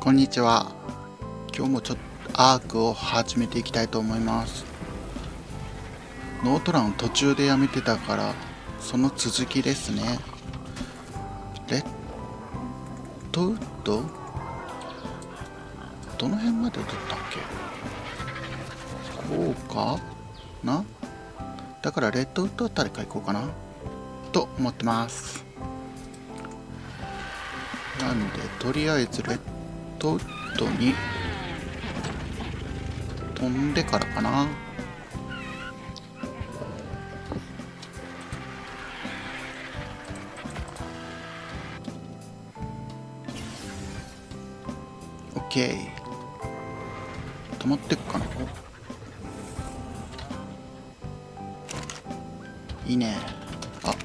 こんにちは。今日もちょっとアークを始めていきたいと思います。ノート欄を途中でやめてたからその続きですね。レッドウッドどの辺まで撮ったっけ。こうかな。だからレッドウッドあたりから行こうかなと思ってます。なんでとりあえずレッドウッドに飛んでからかな。オッケー、止まってくかな。いいね。あ、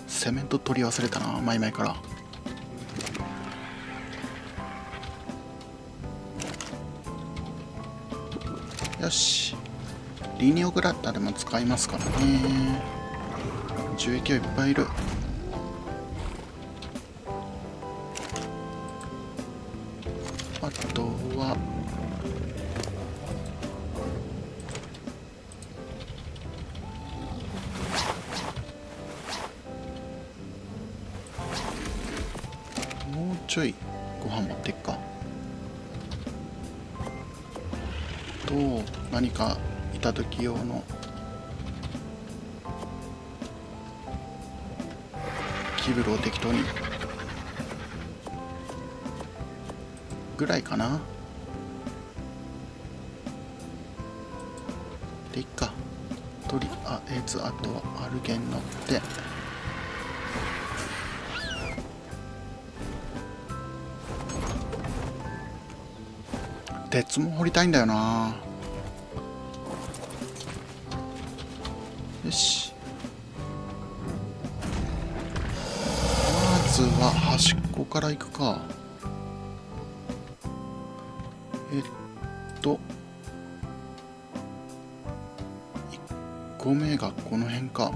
セメント取り忘れたな、前々から。よし、リニオグラッタでも使いますからね。樹液はいっぱいいる。あとはもうちょいご飯持っていくか。と何かいた時用のキブルを適当にぐらいかな。でいっか。とりあえずあとはアルゲン乗って鉄も掘りたいんだよな。よし、まずは端っこから行くか。1個目がこの辺か。よ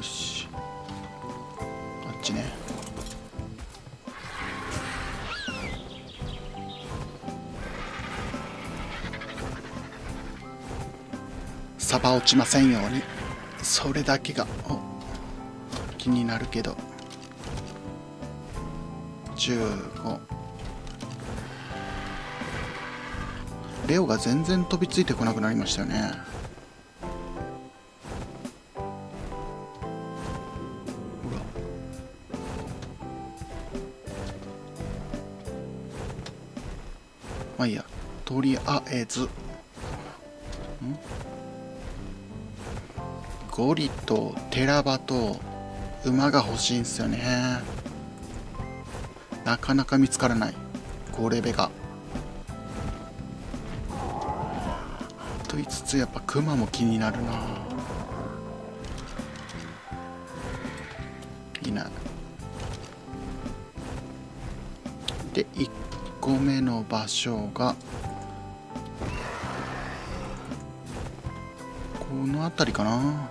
し、あっちね。鯖落ちませんように、それだけが気になるけど。15。レオが全然飛びついてこなくなりましたよね。ほら、まあいいや、とりあえずゴリとテラバと馬が欲しいんすよね。なかなか見つからないゴレベが。と言いつつやっぱクマも気になるな。いいな。で1個目の場所がこの辺りかな。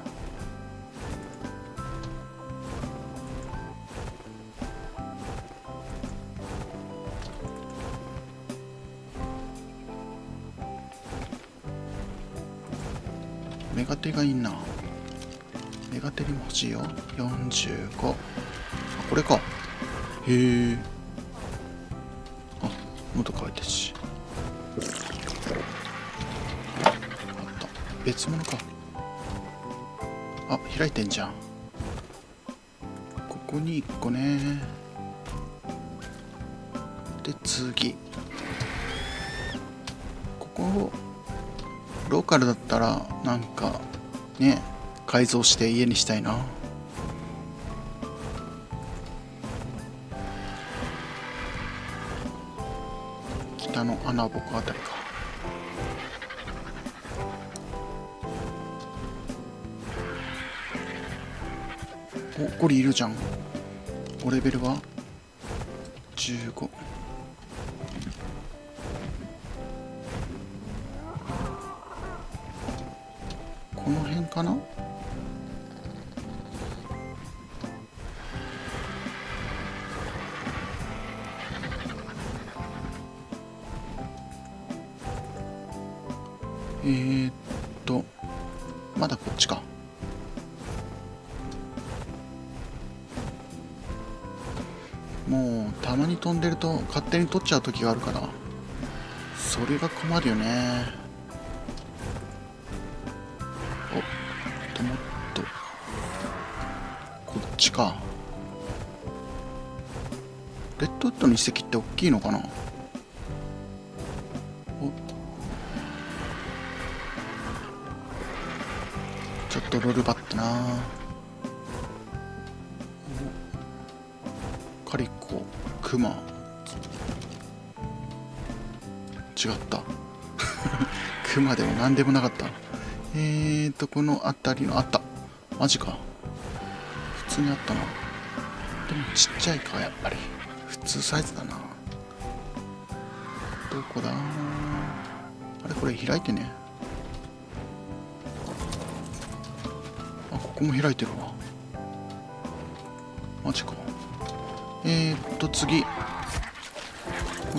メガテがいいな。メガテリも欲しいよ。45。あ、これか。へえ。あ、喉乾いてるし。あった。別物か。あ、開いてんじゃん。ここに1個ね。で次。ここローカルだったらなんかね、改造して家にしたいな。北の穴ぼこあたりか。お、これいるじゃん。おレベルは15。この辺かな。まだこっちか。もうたまに飛んでると勝手に取っちゃう時があるから、それが困るよね。もっとこっちか。レッドウッドの遺跡って大きいのかな。ちょっとロールバットな。カリコ、クマ、違ったクマでも何でもなかった。この辺りのあった。マジか。普通にあったな。でもちっちゃいか、やっぱり普通サイズだな。どこだ。あれ、これ開いてね。あ、ここも開いてるわ。マジか。次こ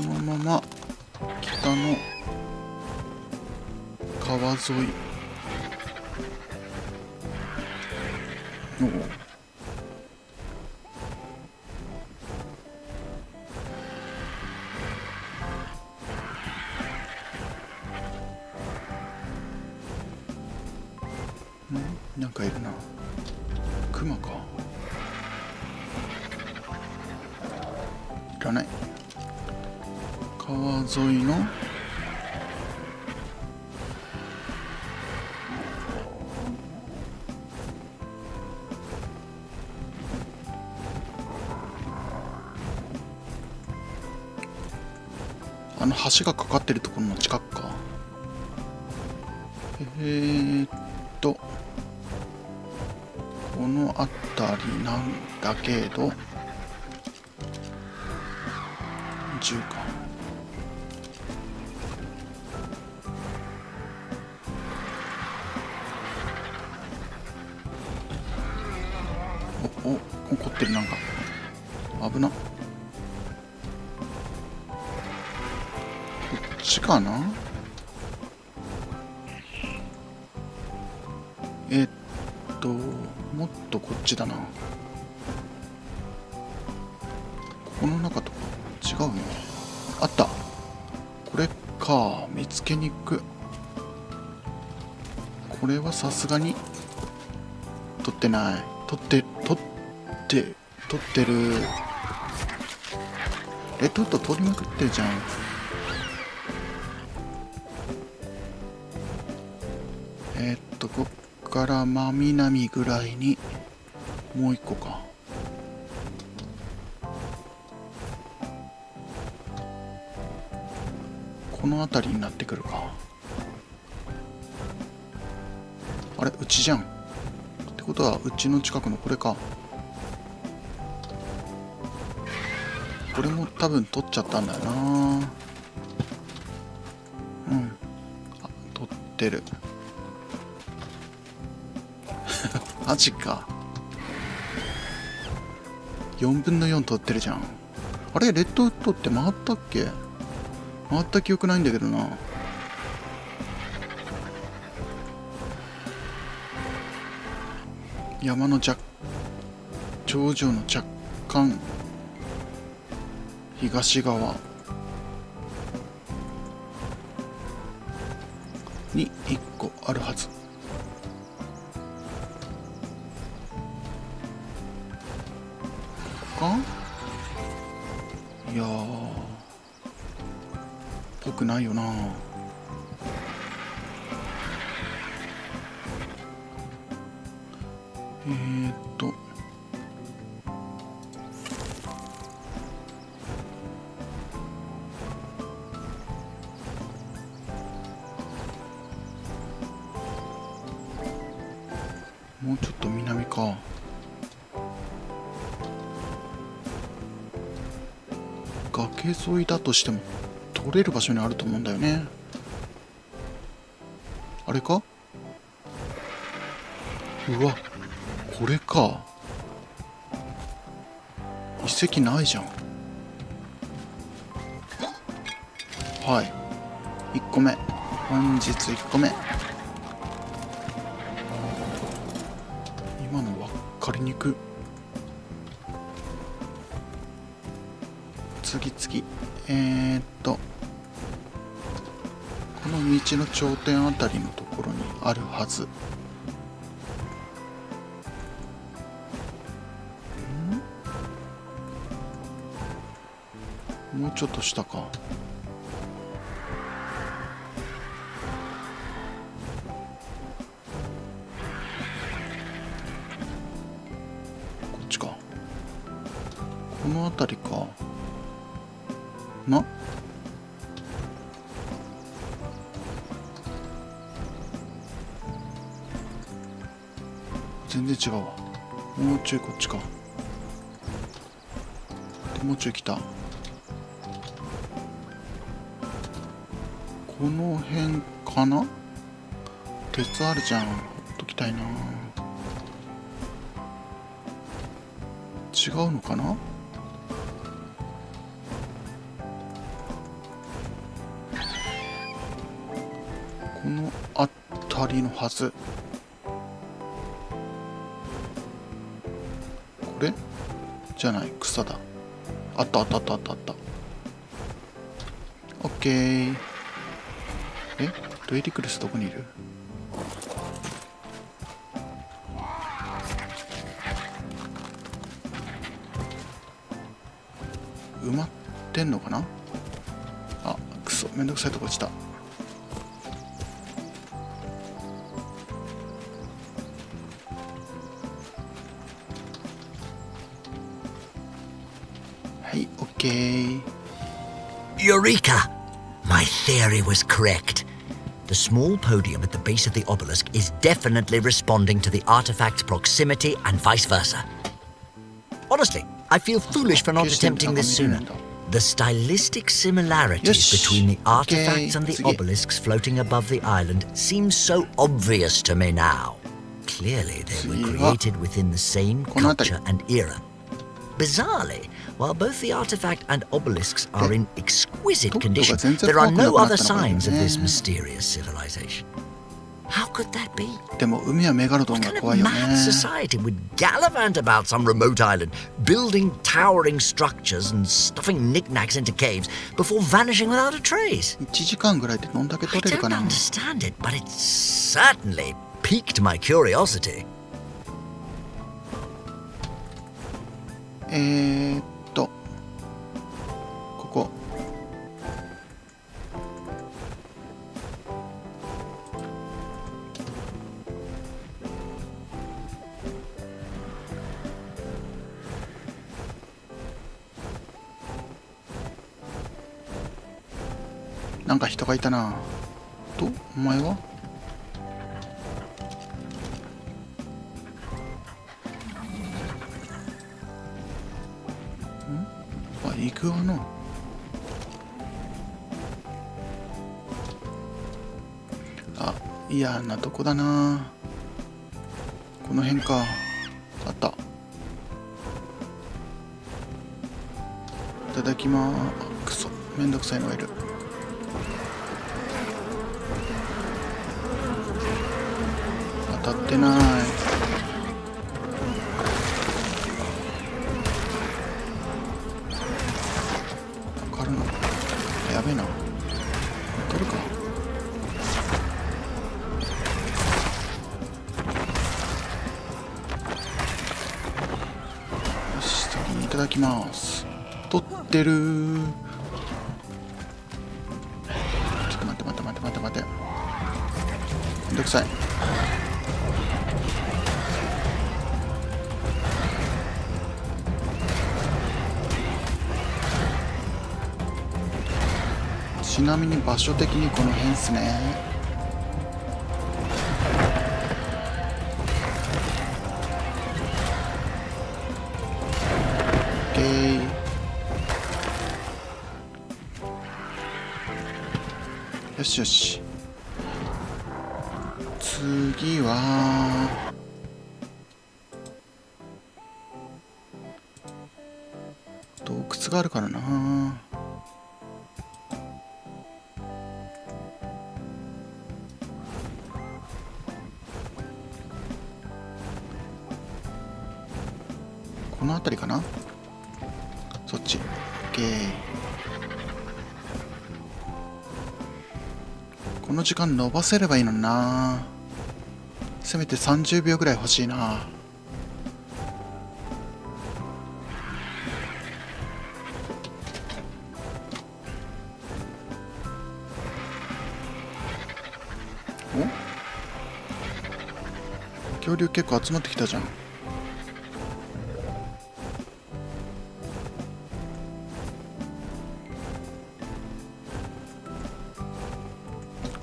のまま北の川沿い。なんかいるな。クマか。いらない。川沿いのあの橋がかかってるところの近くか。この辺りなんだけど、10か。怒ってる。なんか危な。こっちかな。もっとこっちだな。この中とか違うよね。あった。これか。見つけに行く。これはさすがに取ってない。取ってる。レッドウッド取りまくってるじゃん。こっから真南ぐらいにもう一個か。この辺りになってくるか。あれ、うちじゃん。ってことはうちの近くのこれか。これも多分取っちゃったんだよな。取ってるマジか。4分の4取ってるじゃん。あれ、レッドウッドって回ったっけ。回った記憶ないんだけどな。山の頂上の若干東側に1個あるはず。いやー、ぽくないよな。もうちょっと南か。崖沿いだとしても取れる場所にあると思うんだよね。あれか。うわ、これか。遺跡ないじゃん。はい、1個目。本日1個目。今の分かりにく。次この道の頂点あたりのところにあるはず。もうちょっと下か。こっちか。この辺りかな。全然違うわ。もうちょいこっちか。でもうちょい来た。この辺かな。鉄あるじゃん。ほっときたいな。違うのかな。この辺りのはず。これじゃない、草だ。あった。オッケー。ドエリクルスどこにいる？埋まってんのかな。あ、くそ、めんどくさいとこ落ちた。はい、オッケー。Eureka! My theory was correct. The small podium at the base of the obelisk is definitely responding to the artifact's proximity and vice versa. Honestly, I feel foolish for not attempting this sooner. The stylistic similarities between the artifacts and the obelisks floating above the island seem so obvious to me now. Clearly, they were created within the same culture and era. Bizarrely, while both the artifact and obelisks are in exquisite condition, there are no other signs of this mysterious civilization. How could that be? What kind of mad society would gallivant about some remote island, building towering structures and stuffing knickknacks into caves before vanishing without a trace? I don't understand it, but it certainly piqued my curiosity. ここ。なんか人がいたな。お前は？イグアナ。あ、嫌なとこだな。この辺か。あった。いただきまーす。くそ、めんどくさいのがいる。当たってない。やべえな。取るか。よし、先にいただきます。取ってるー。ちょっと待って。めんどくさい。ちなみに場所的にこの辺っすね。オッケー。よし。次は洞窟があるからな。の辺りかな。そっち。 OK。 この時間伸ばせればいいのにな。せめて30秒ぐらい欲しいな。お、恐竜結構集まってきたじゃん。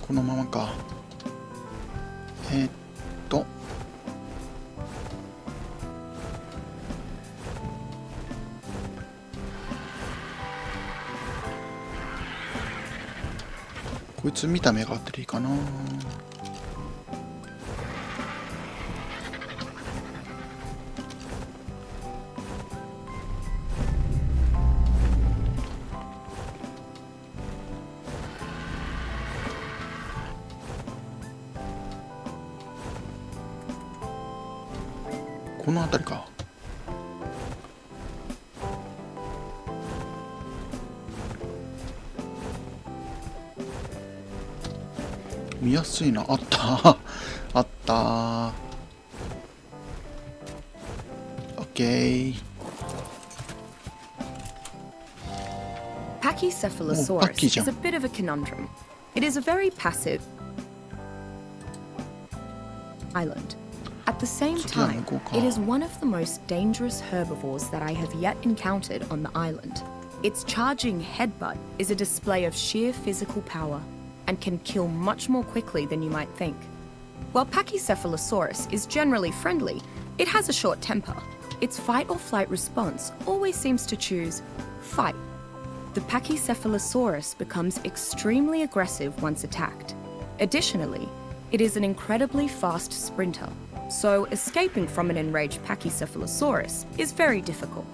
このままか。こいつ見た目があっていいかな。この辺りか。見やすいな。あったあった。オッケー。Pachycephalosaurus is a bit of a conundrum. It is a very passive island. At the same time, it is one of the most dangerous herbivores that I have yet encountered on the island. Its charging headbutt is a display of sheer physical power and can kill much more quickly than you might think. While Pachycephalosaurus is generally friendly, it has a short temper. Its fight or flight response always seems to choose fight. The Pachycephalosaurus becomes extremely aggressive once attacked. Additionally, it is an incredibly fast sprinter, so escaping from an enraged Pachycephalosaurus is very difficult.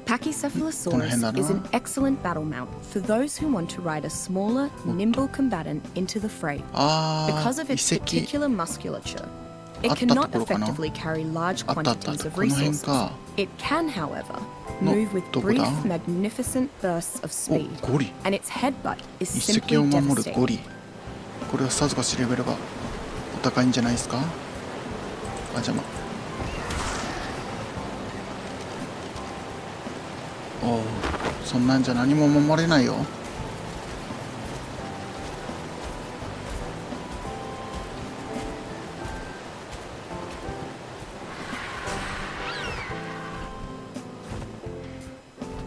Pachycephalosaurus is an excellent battle mount for those who want to ride a smaller, nimble combatant into the fray. Because of its particular musculature, it cannot effectively carry large quantities of resources. It can, however, move with brief, magnificent bursts of speed, and its headbutt is simply devastating. これはさぞかしレベルがお高いんじゃないですか。あ、邪魔。おう、そんなんじゃ何も守れないよ。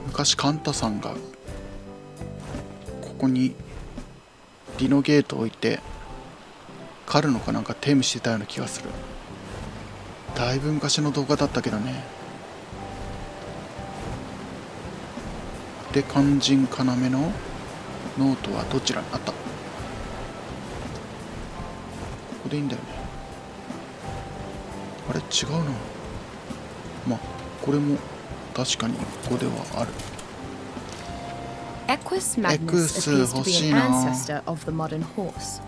昔カンタさんがここにディノゲートを置いて狩るのかなんかテームしてたような気がする。だいぶ昔の動画だったけどね。で、肝心要のノートはどちらにあった？ここでいいんだよね。あれ違うな。まあこれも確かにここではある。Equus magnus appears to be an ancestor of the modern horse.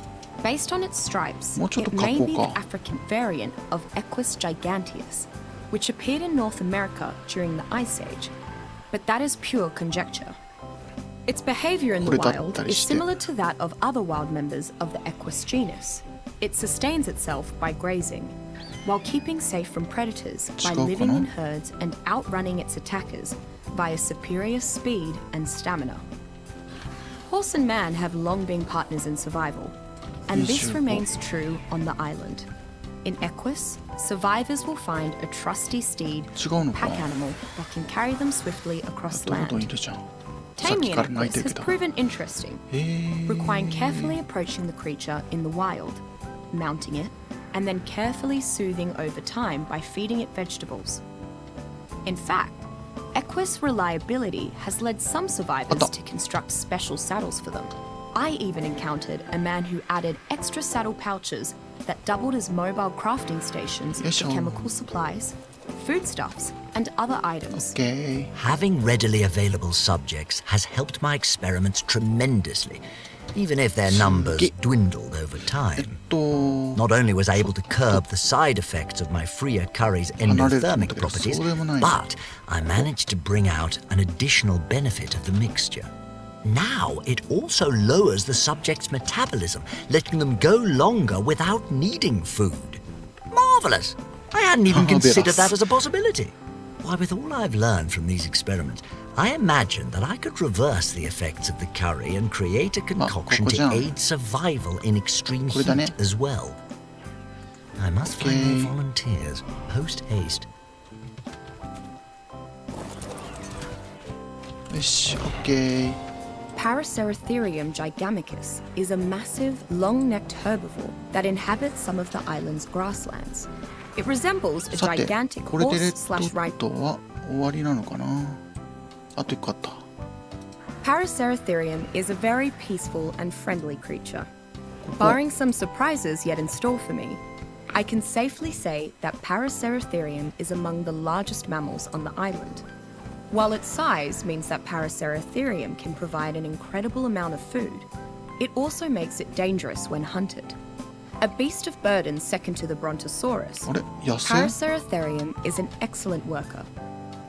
Based on its stripes, it may be the African variant of Equus giganteus, which appeared in North America during the Ice Age, but that is pure conjecture. Its behavior in the wild is similar to that of other wild members of the Equus genus. It sustains itself by grazing, while keeping safe from predators by living in herds and outrunning its attackers via superior speed and stamina. Horse and man have long been partners in survival, and this remains true on the island. In Equus, survivors will find a trusty steed, pack animal that can carry them swiftly across land. Taming an Equus has proven interesting, requiring carefully approaching the creature in the wild, mounting it, and then carefully soothing over time by feeding it vegetables. In fact, Equus reliability has led some survivors to construct special saddles for them. I even encountered a man who added extra saddle pouches that doubled as mobile crafting stations for chemical supplies, foodstuffs, and other items. Having readily available subjects has helped my experiments tremendously. even if their numbers dwindled over time. Not only was I able to curb the side effects of my freer curry's endothermic properties, but I managed to bring out an additional benefit of the mixture. Now it also lowers the subject's metabolism, letting them go longer without needing food. Marvelous! I hadn't even considered that as a possibility. Why, with all I've learned from these experiments, I imagined that I could reverse the effects of the curry and create a concoction to aid survival in extreme heat as well. I must find more volunteers, post haste. よし、OK。 Paraceratherium giganticus is a massive, long-necked herbivore that inhabits some of the island's grasslands. It resembles a さて、 gigantic これでレ horse ッ slash ドウ rhino. ッドは終わりなのかな。あと1個あった。 Paraceratherium is a very peaceful and friendly creature. Barring some surprises yet in store for me, I can safely say that Paraceratherium is among the largest mammals on the island. While its size means that Paraceratherium can provide an incredible amount of food, it also makes it dangerous when hunted. A beast of burden second to the Brontosaurus, あれ、野生？ Paraceratherium is an excellent worker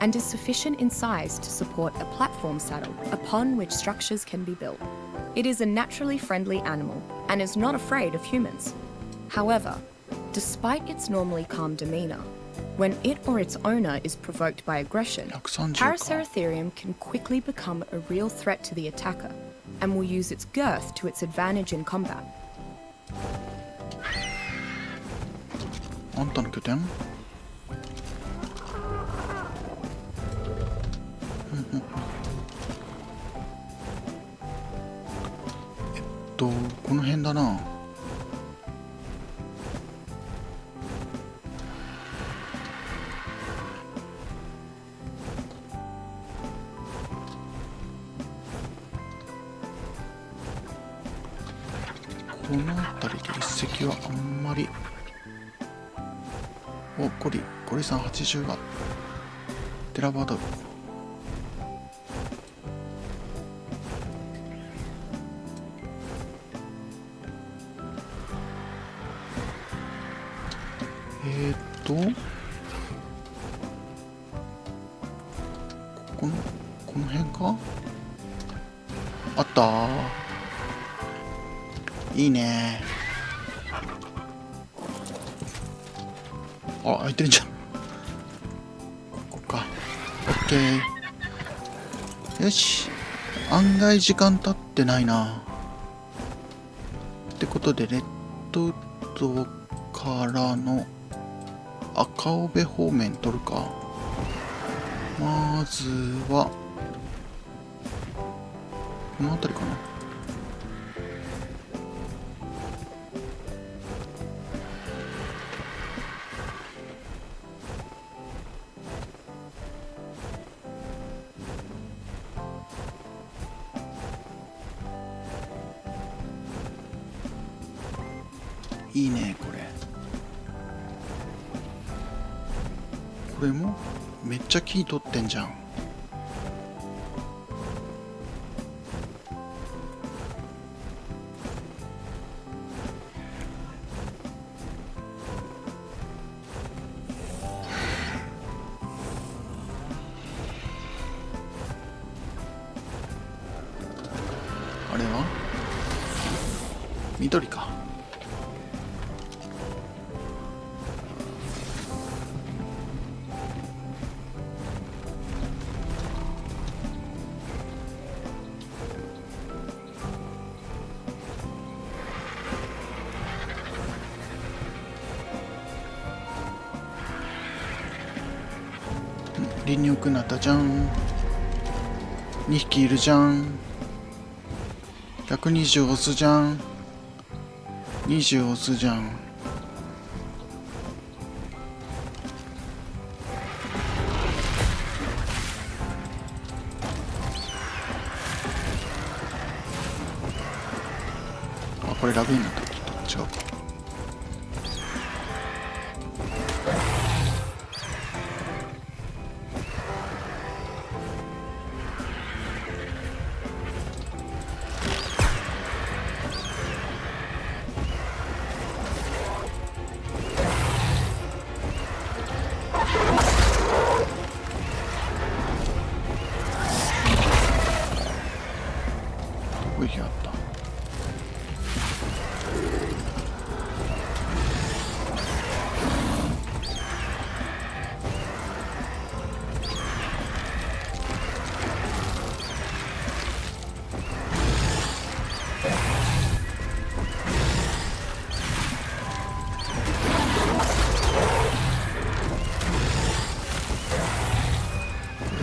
and is sufficient in size to support a platform saddle upon which structures can be built. It is a naturally friendly animal and is not afraid of humans. However, despite its normally calm demeanor, when it or its owner is provoked by aggression, 130か。 Paraceratherium can quickly become a real threat to the attacker and will use its girth to its advantage in combat. あんたの拠点？この辺だな。この辺りで一石はあんまり。お、ゴリさん80がテラバード。この辺か。あったー。いいねー。あ、開いてるじゃん。ここか。オッケー。よし。案外時間経ってないな。ってことで、レッドウッドからの赤尾部方面取るか。まずはこの辺りかな。いいねこれ。これもめっちゃ木取ってんじゃん。あれは緑か。輪くなったじゃん。2匹いるじゃん。120押すじゃん。20押すじゃん。あ、これラグになったきっと違うか。おい、やった。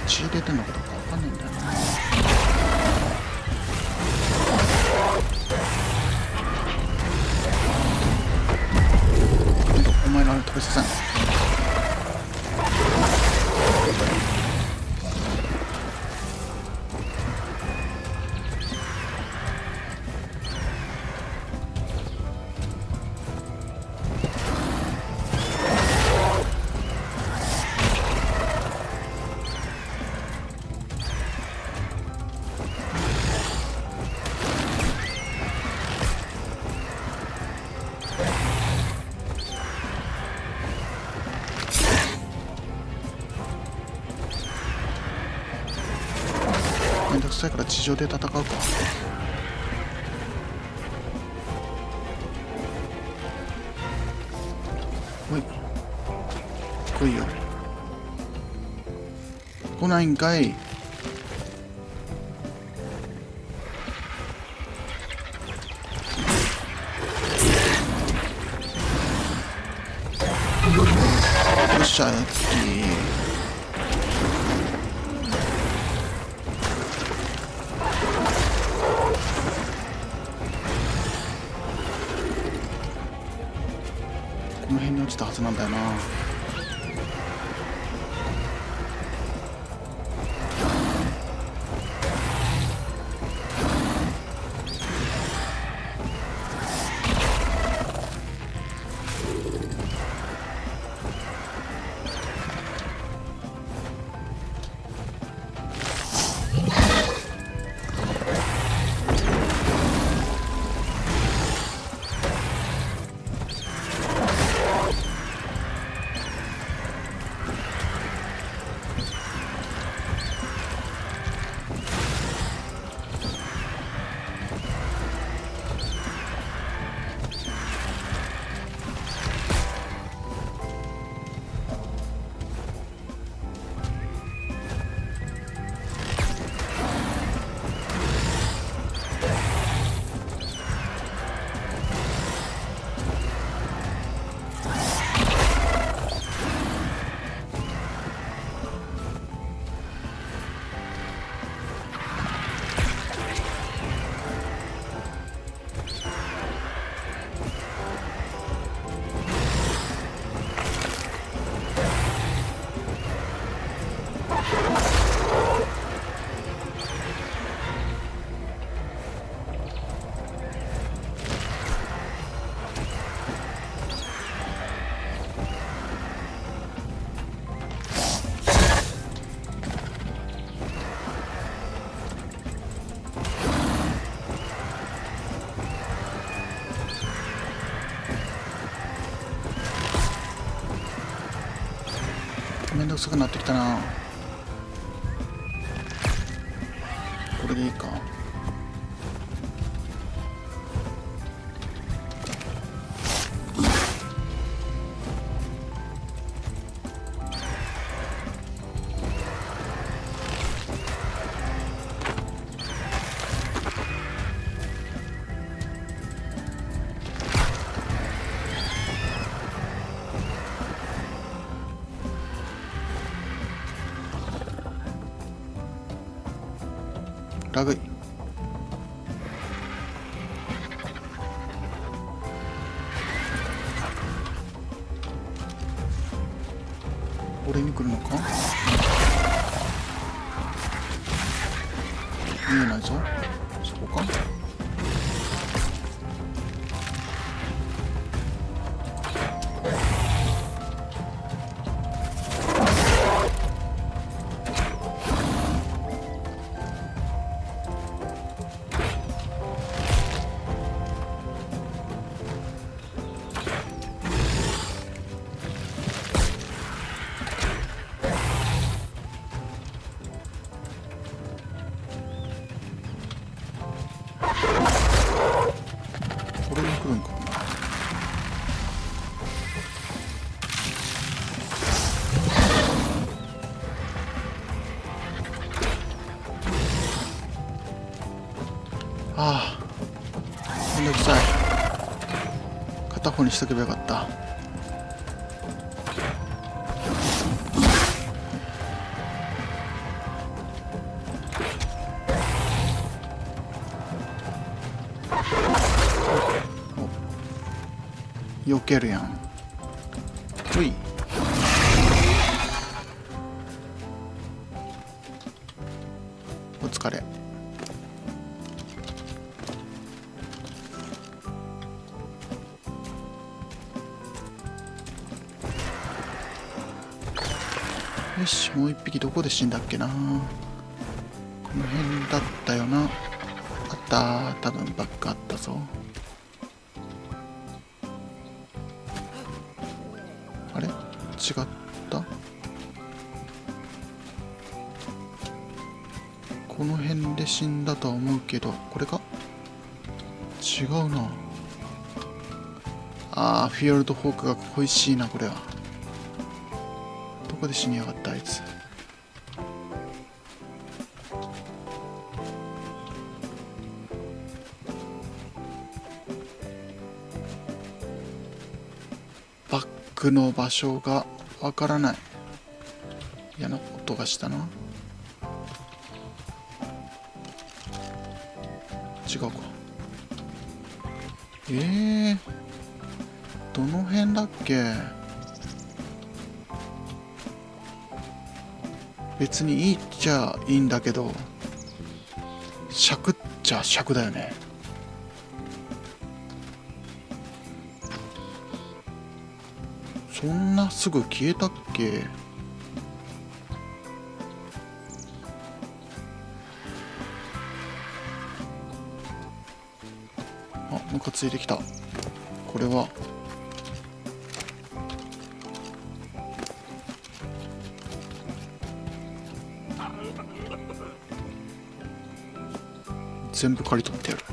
血出てんのかどうかわかんないんだよな。お前ら食べさせん。めんどくさいから地上で戦うか。おい、来いよ。来ないんかい。よっしゃ、この辺に落ちたはずなんだよな。めんどくさくなってきたな。これでいいか。ラグい。俺に来るのか。見えないぞ。そこか。ああ、めんどくさい。片方にしとけばよかった。避けるやん。ほい。お疲れ。よし、もう一匹どこで死んだっけな。この辺だったよな。あったー、多分バックあったぞ。あれ違った。この辺で死んだとは思うけど、これか。違うな。あー、フィヨルドホークが恋しいな。これはどこで死にやがったあいつ。バックの場所がわからない。嫌な音がしたな。違うか。どの辺だっけ。別にいいっちゃいいんだけど、尺っちゃ尺だよね。そんなすぐ消えたっけ。あ、ムカついてきた。これは全部刈り取ってやる。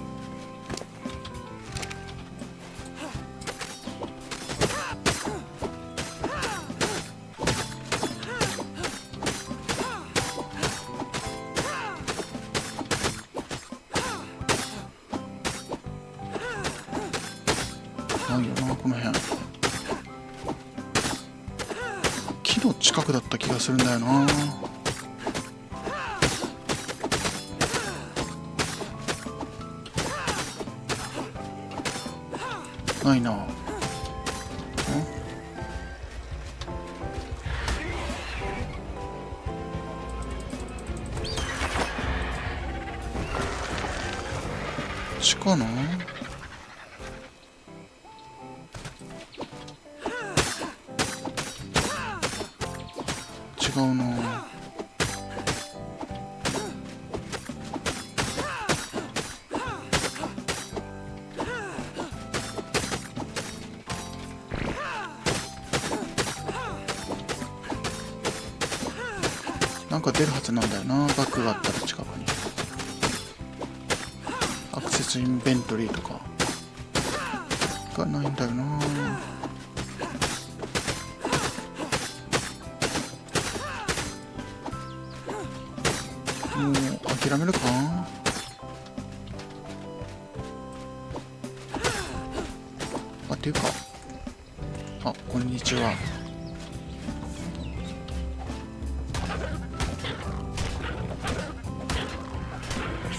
ないよな、この辺。木の近くだった気がするんだよな。ないな。地下な。違うな。なんか出るはずなんだよな。バッグがあったら近くに。アクセスインベントリーとかがないんだよな。もう諦めるか。あ、っていうか、あ、こんにちは。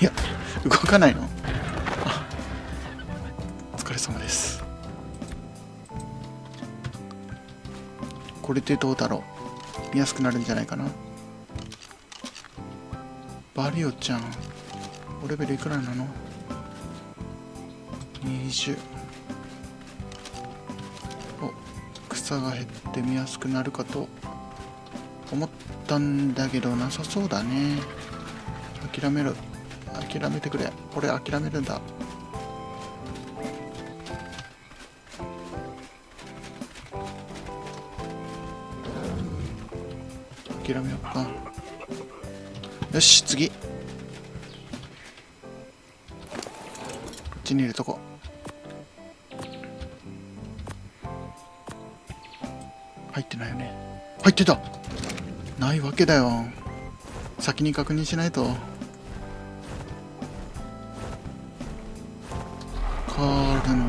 いや、動かないの。あ、お疲れ様です。これでどうだろう。見やすくなるんじゃないかな。バリオちゃん、おレベルいくらなの。20。お、草が減って見やすくなるかと思ったんだけど、なさそうだね。諦める。諦めてくれ。俺諦めるんだ。諦めようか。よし、次。こっちに入れとこう。入ってないよね。入ってた。ないわけだよ。先に確認しないと。かるの。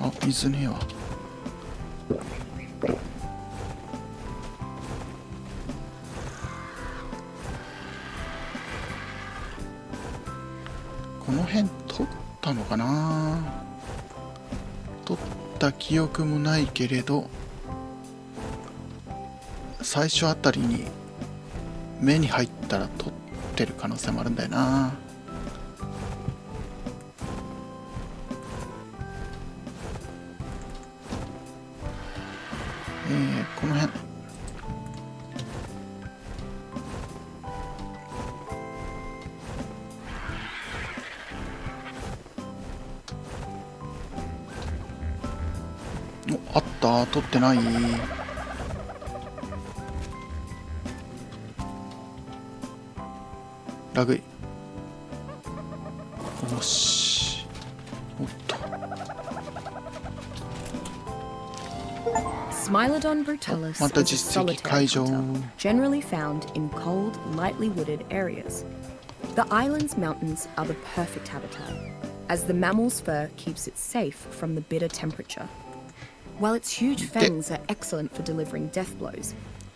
あ、水ねえわ。この辺取ったのかな。取った記憶もないけれど、最初あたりに目に入ったら取ってる可能性もあるんだよな。この辺あった。取ってない。ラグい。よし。おっと。Smilodon brutalis is a solitary hunter, generally found in cold, lightly wooded areas. The island's mountains are the perfect habitat, as the mammal's fur keeps it safe from the bitter temperature. While its huge fangs are excellent for delivering death blows,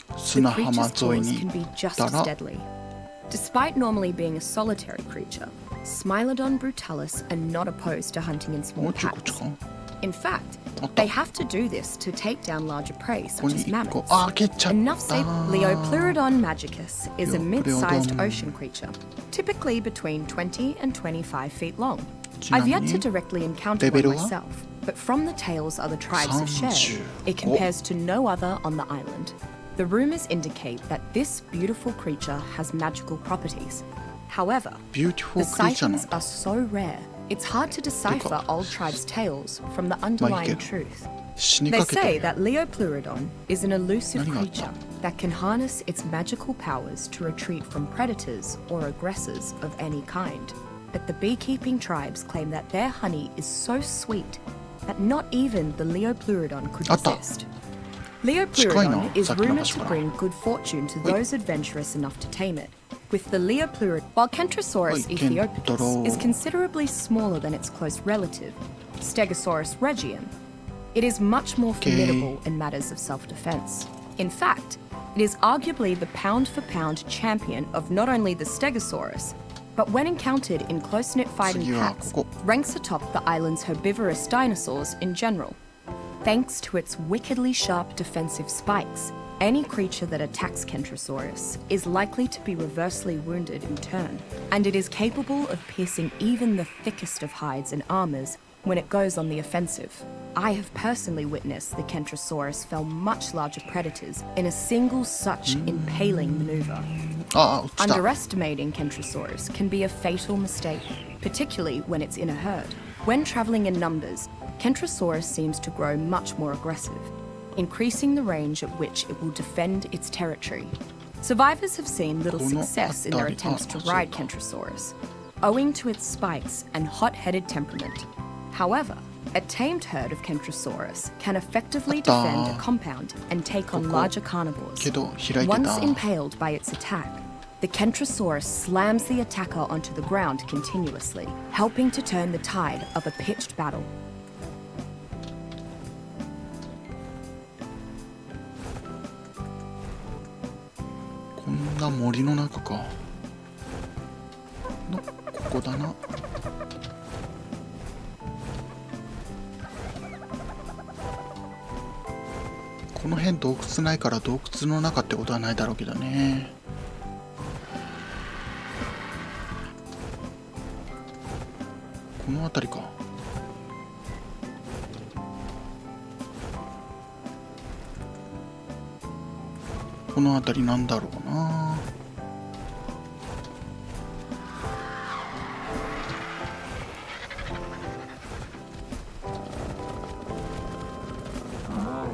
the creature's claws can be just as deadly. Despite normally being a solitary creature, Smilodon brutalis are not opposed to hunting in small packs. In fact, they have to do this to take down larger prey, such as mammoths. Enough said, Leopleurodon magicus is a mid-sized ocean creature, typically between 20 and 25 feet long. I've yet to directly encounter one myself, but from the tales other tribes have shared, it compares to no other on the island. The rumors indicate that this beautiful creature has magical properties. However, the sightings are so rare, it's hard to decipher old tribes' tales from the underlying truth. They say that Leopleurodon is an elusive creature that can harness its magical powers to retreat from predators or aggressors of any kind. But the beekeeping tribes claim that their honey is so sweet that not even the Leopleurodon could resist. Leopleurodon is rumored to bring good fortune to those adventurous enough to tame it. With the Leopleurodon, while Kentrosaurus aethiopicus is considerably smaller than its close relative, Stegosaurus regium, it is much more formidable in matters of self-defense. In fact, it is arguably the pound-for-pound champion of not only the Stegosaurus, but when encountered in close-knit fighting packs, ranks atop the island's herbivorous dinosaurs in general. Thanks to its wickedly sharp defensive spikes, any creature that attacks Kentrosaurus is likely to be reversely wounded in turn, and it is capable of piercing even the thickest of hides and armors when it goes on the offensive. I have personally witnessed the Kentrosaurus fell much larger predators in a single such impaling maneuver. Underestimating Kentrosaurus can be a fatal mistake, particularly when it's in a herd. When traveling in numbers, Kentrosaurus seems to grow much more aggressive, increasing the range at which it will defend its territory. Survivors have seen little success in their attempts to ride Kentrosaurus, owing to its spikes and hot-headed temperament. However, a tamed herd of Kentrosaurus can effectively defend a compound and take on larger carnivores. Once impaled by its attack, the Kentrosaurus slams the attacker onto the ground continuously, helping to turn the tide of a pitched battle. こんな森の中か。ここだな。この辺洞窟ないから洞窟の中ってことはないだろうけどね。この辺りか。この辺りなんだろうな。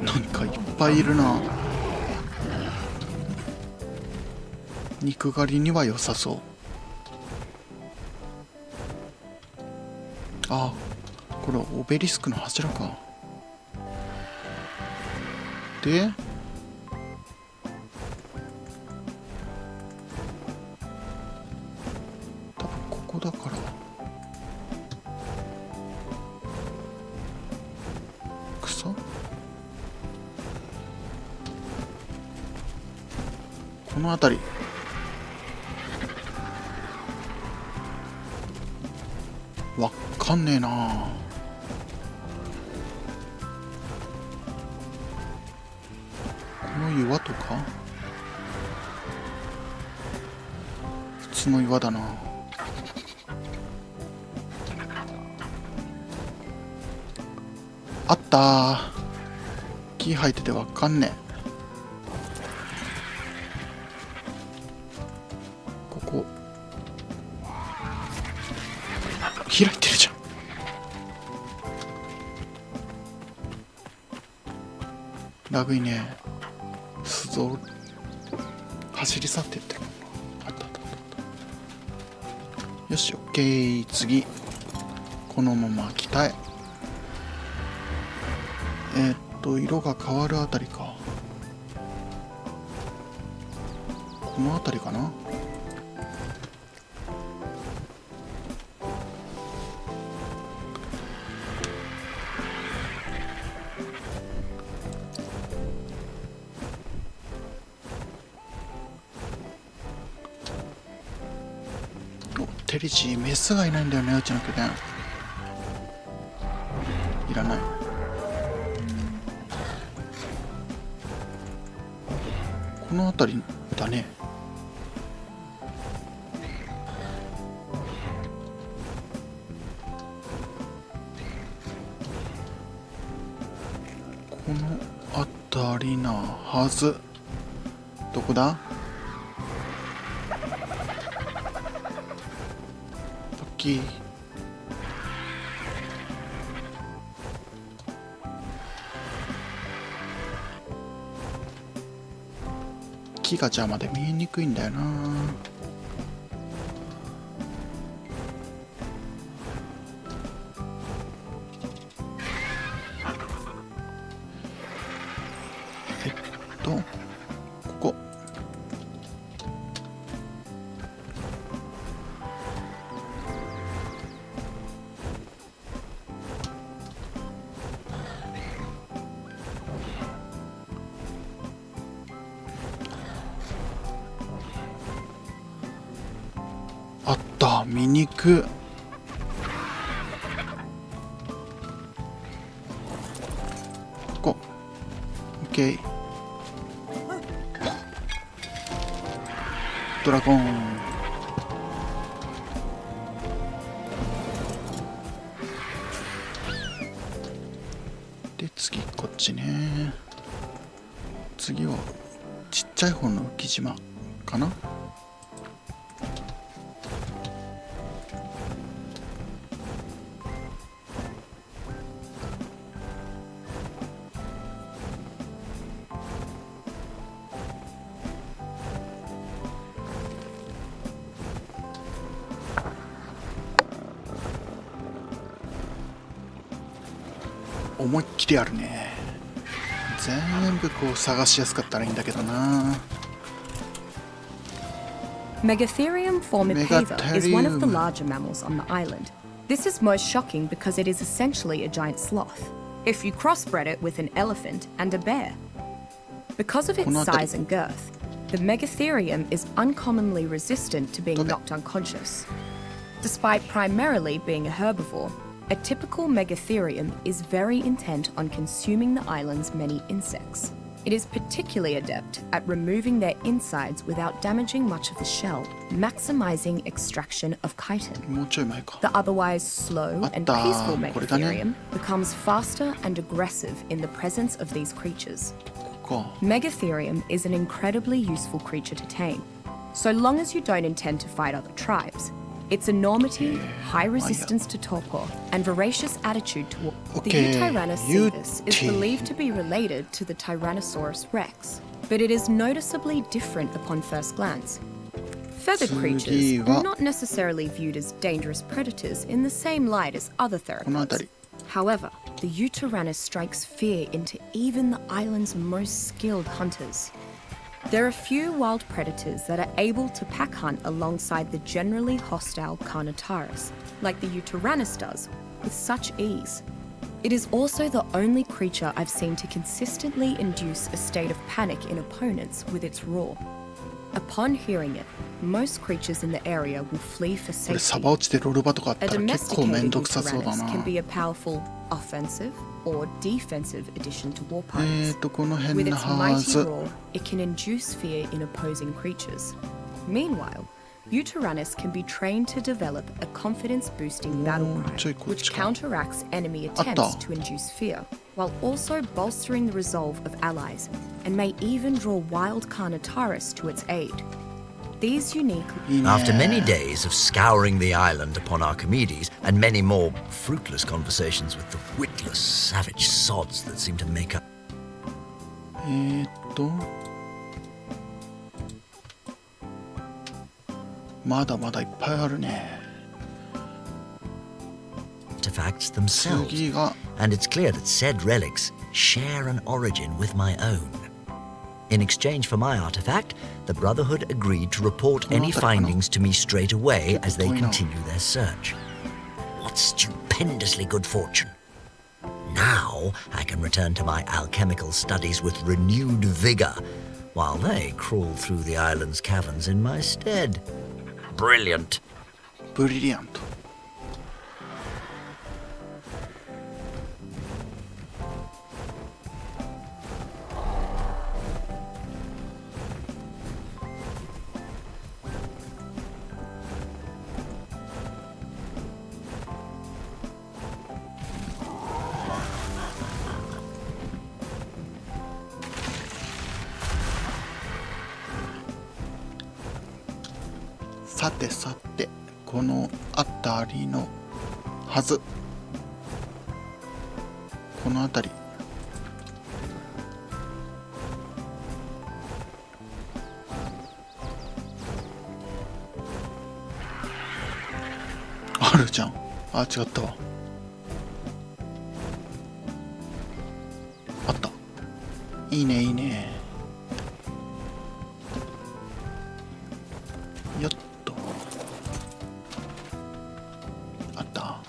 なんかいっぱいいるな。肉狩りには良さそう。あ、これオベリスクの柱か。この辺りわかんねえな。この岩とか普通の岩だな。あったー。木生えててわかんねえ。ここ開いてるじゃん。ラグいね。鈴走り去ってってる。あったあったあった。よし、オッケー。次このまま北へ。色が変わるあたりか。このあたりかな。お、テリジーメスがいないんだよね、うちの拠点。いらない。この辺りだね。この辺りなはず。どこだ？ポッキー。木が邪魔で見えにくいんだよな。ここ。あった、見に行く。ここ。オッケー。ドラゴン。で、次こっちね。次はちっちゃい方の浮島かな。思いっきりあるね。全部こう探しやすかったらいいんだけどな。Megatherium formipather is one of the larger mammals on the island. This is most shocking because it is essentially a giant sloth. If you crossbred it with an elephant and a bear. Because of its size and girth, the Megatherium is uncommonly resistant to being knocked unconscious. Despite primarily being a herbivore, a typical Megatherium is very intent on consuming the island's many insects. It is particularly adept at removing their insides without damaging much of the shell, maximizing extraction of chitin. The otherwise slow and peaceful Megatherium becomes faster and aggressive in the presence of these creatures. Megatherium is an incredibly useful creature to tame, so long as you don't intend to fight other tribes. Its enormity, high resistance to torpor, and voracious attitude toward the Tyrannosaurus is believed to be related to the Tyrannosaurus rex, but it is noticeably different upon first glance. Feathered creatures are not necessarily viewed as dangerous predators in the same light as other theropods. However, the Yutyrannus strikes fear into even the island's most skilled hunters. There are few wild predators that are able to pack hunt alongside the generally hostile Carnotaurus, like the Yutyrannus does, with such ease. It is also the only creature I've seen to consistently induce a state of panic in opponents with its roar. Upon hearing it, most creatures in the area will flee for これ safety. サバ落ちてロルバとかあっ A たら結構めん domesticated どくさそうだ Uranus な。 can be a powerful offensive or defensive addition to war parties. この With 辺の its は mighty ず。 roar, it can induce fear in opposing creatures. Meanwhile, Uranus can be trained to develop a confidence-boosting battle cry, which counteracts enemy attempts to induce fear, while also bolstering the resolve of allies, and may even draw wild Carnotaurus to its aid. These unique... いいね。 After many days of scouring the island upon Archimedes and many more fruitless conversations with the witless, savage sods that seem to make up. まだまだいっぱいあるね。 Artifacts themselves, 次が and it's clear that said relics share an origin with my own. In exchange for my artifact, the Brotherhood agreed to report any findings to me straight away as they continue their search. What stupendously good fortune. Now I can return to my alchemical studies with renewed vigor, while they crawl through the island's caverns in my stead. Brilliant. ブリリアント。さてさて、この辺りのはず。この辺り。あるじゃん。あ、違ったわ。あった。いいね、いいね。よっと。あった。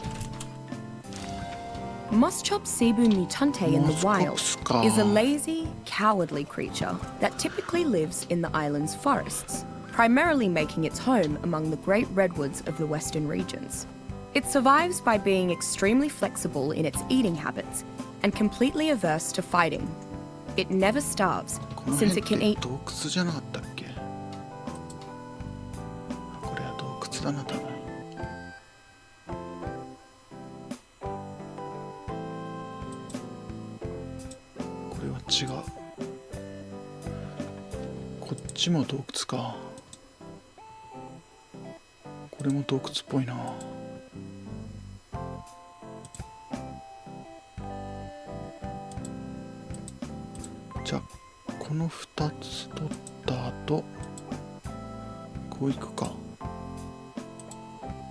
Moschop Cebu mutante in the wild Moschopska. is a lazy, cowardly creature that typically lives in the island's forests, primarily making its home among the great redwoods of the western regions. It survives by being extremely flexible in its eating habits and completely averse to fighting. It never starves, この since 辺 it can って eat 洞窟じゃなかったっけ？これは洞窟だな多分。これは違う。こっちも洞窟か。これも洞窟っぽいな。じゃあこの2つ取った後こういくか。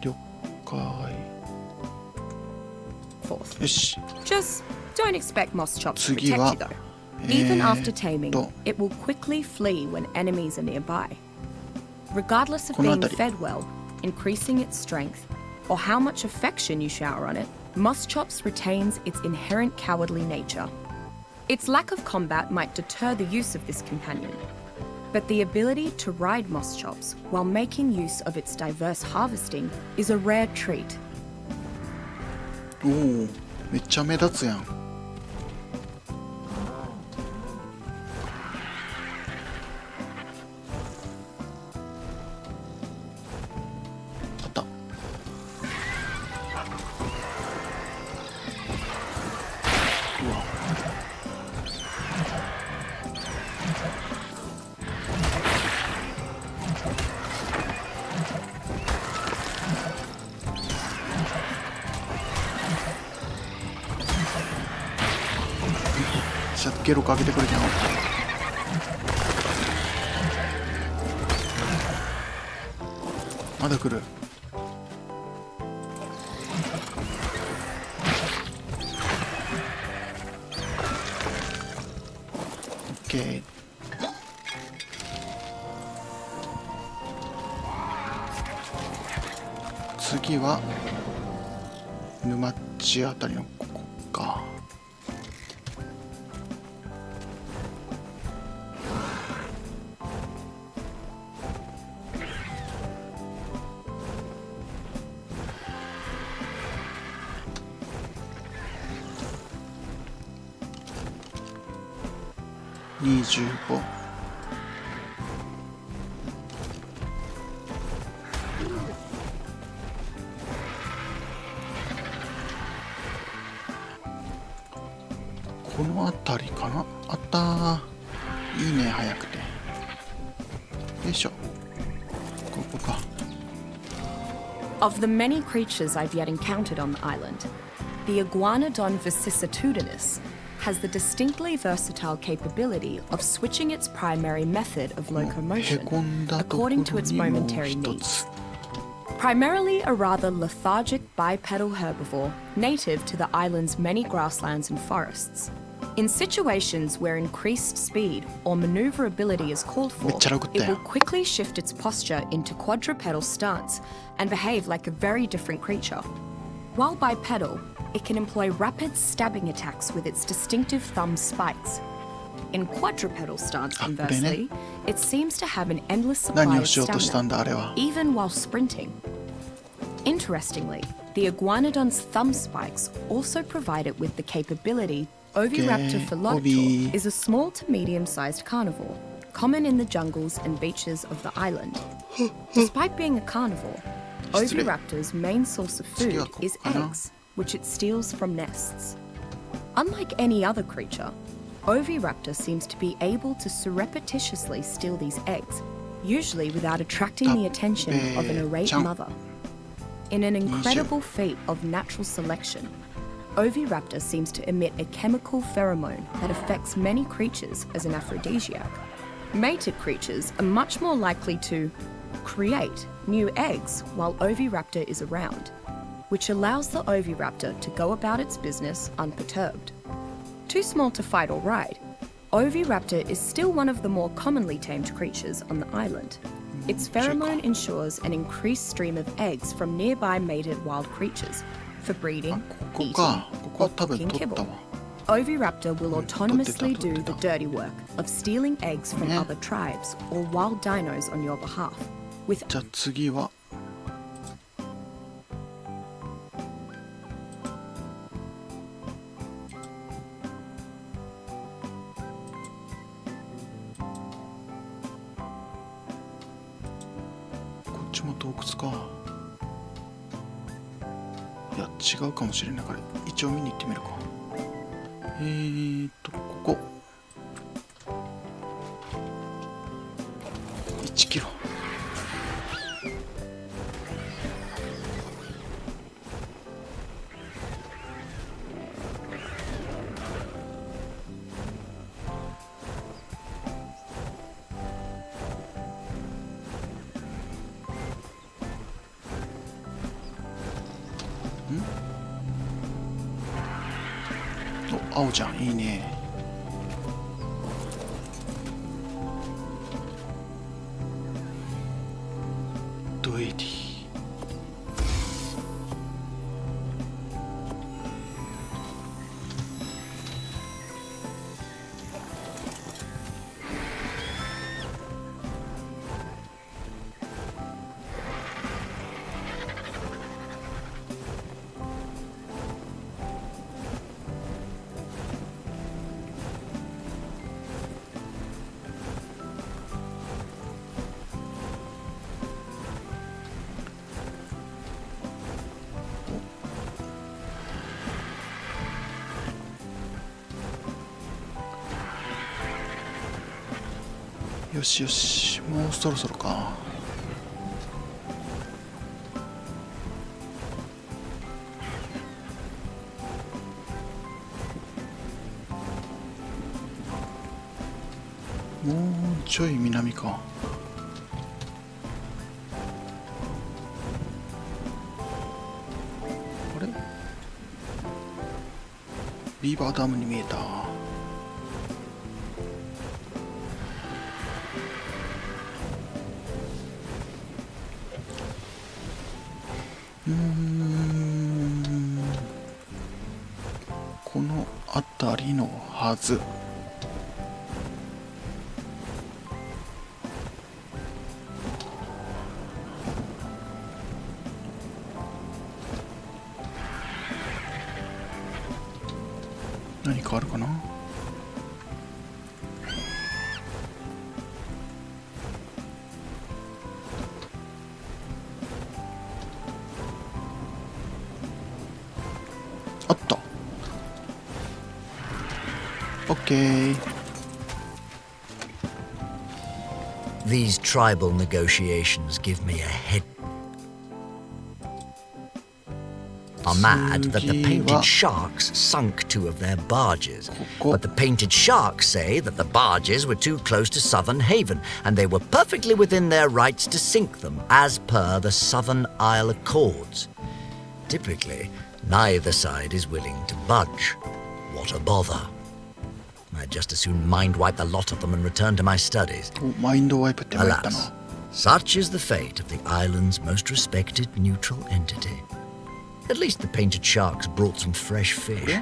了解。 forth. よし。 Just don't expect Moschop to 次 protect は you though. Even after と taming, it will quickly flee when enemies are nearby. Regardless of この being 辺り。 fed well, increasing its strength, or how much affection you shower on it, Moschops retains its inherent cowardly nature. Its lack of combat might deter the use of this companion, but the ability to ride Moschops while making use of its diverse harvesting is a rare treat. おお、めっちゃ目立つやん。あった。うわ。シャッゲロかけてくれてなかった。まだ来る。オッケー。次は沼っちあたりのここか。25。この辺りかな。あったー。いいね、早くて。よいしょ。ここか。Of the many creatures I've yet encountered on the island, the Iguanodon vicissitudinous has the distinctly versatile capability of switching its primary method of locomotion according to its momentary needs. Primarily a rather lethargic bipedal herbivore native to the island's many grasslands and forests. In situations where increased speed or maneuverability is called for, it will quickly shift its posture into quadrupedal stance and behave like a very different creature. While bipedal, it can employ rapid stabbing attacks with its distinctive thumb spikes. In quadrupedal stance, conversely, it seems to have an endless supply of stamina, even while sprinting. Interestingly, the Iguanodon's thumb spikes also provide it with the capability. Oviraptor phylogtor is a small to medium-sized carnivore, common in the jungles and beaches of the island. Despite being a carnivore, Oviraptor's main source of food is eggs, which it steals from nests. Unlike any other creature, Oviraptor seems to be able to surreptitiously steal these eggs, usually without attracting the attention of an irate mother. In an incredible feat of natural selection, Oviraptor seems to emit a chemical pheromone that affects many creatures as an aphrodisiac. Mated creatures are much more likely to create new eggs while Oviraptor is around, which allows the Oviraptor to go about its business unperturbed. Too small to fight or ride, Oviraptor is still one of the more commonly tamed creatures on the island. Its pheromone ensures an increased stream of eggs from nearby mated wild creatures for breeding, eating, or cooking kibble. Oviraptor will autonomously do the dirty work of stealing eggs from other tribes or wild dinos on your behalf. じゃあ次はこっちも洞窟か。いや違うかもしれないから一応見に行ってみるか。ここ1キロ。青じゃん、いいね。ドエディ。よしよし、もうそろそろか。もうちょい南か。あれ？ビーバーダムに見えた。この辺りのはず。何かあるかな。OK。 These tribal negotiations give me a head. Are mad that the painted sharks sunk 2 of their barges. But the painted sharks say that the barges were too close to Southern Haven, and they were perfectly within their rights to sink them, as per the Southern Isle Accords. Typically, neither side is willing to budge. What a bother. I'd just as soon mind-wipe the lot of them and return to my studies. マインドワイプって入ったな。 Alas, such is the fate of the island's most respected neutral entity. At least the painted sharks brought some fresh fish.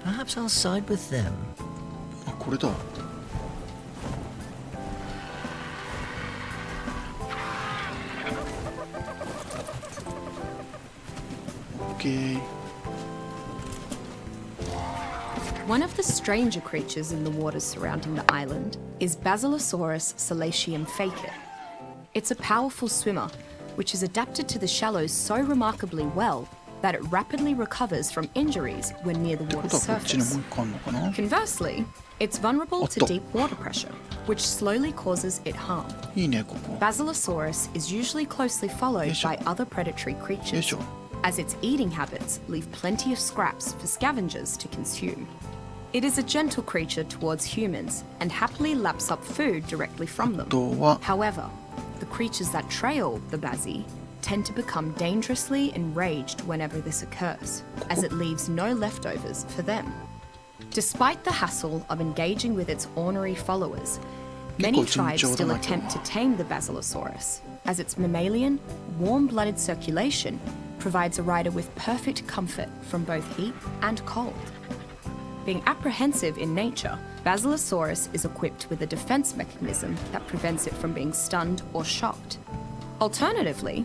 Perhaps I'll side with them. あ、これだ。OK。 One of the stranger creatures in the waters surrounding the island is Basilosaurus salacium facet. It's a powerful swimmer, which is adapted to the shallows so remarkably well that it rapidly recovers from injuries when near the ってこ water's とはこっちにも surface. う一個あんのかな。 Conversely, it's vulnerable to deep water pressure, which slowly causes it harm. いいねここ。 Basilosaurus is usually closely followed Yes, sir. by other predatory creatures, Yes, sir. as its eating habits leave plenty of scraps for scavengers to consume. It is a gentle creature towards humans and happily laps up food directly from あ them. とは However, the creatures that trail the Basi tend to become dangerously enraged whenever this occurs, as it leaves no leftovers for them. Despite the hassle of engaging with its ornery followers, many tribes still attempt to tame the Basilosaurus, as its mammalian, warm-blooded circulation provides a rider with perfect comfort from both heat and cold. Being apprehensive in nature, Basilosaurus is equipped with a defense mechanism that prevents it from being stunned or shocked. Alternatively,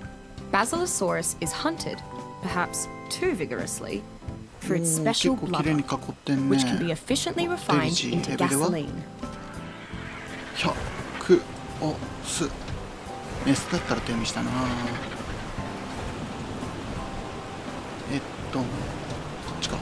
Basilosaurus is hunted, perhaps too vigorously, for its おー special 結構綺麗に囲 blubber, ってんね。 which can be efficiently refined into gasoline. 100オス。メスだったら手にしたな。こっちか。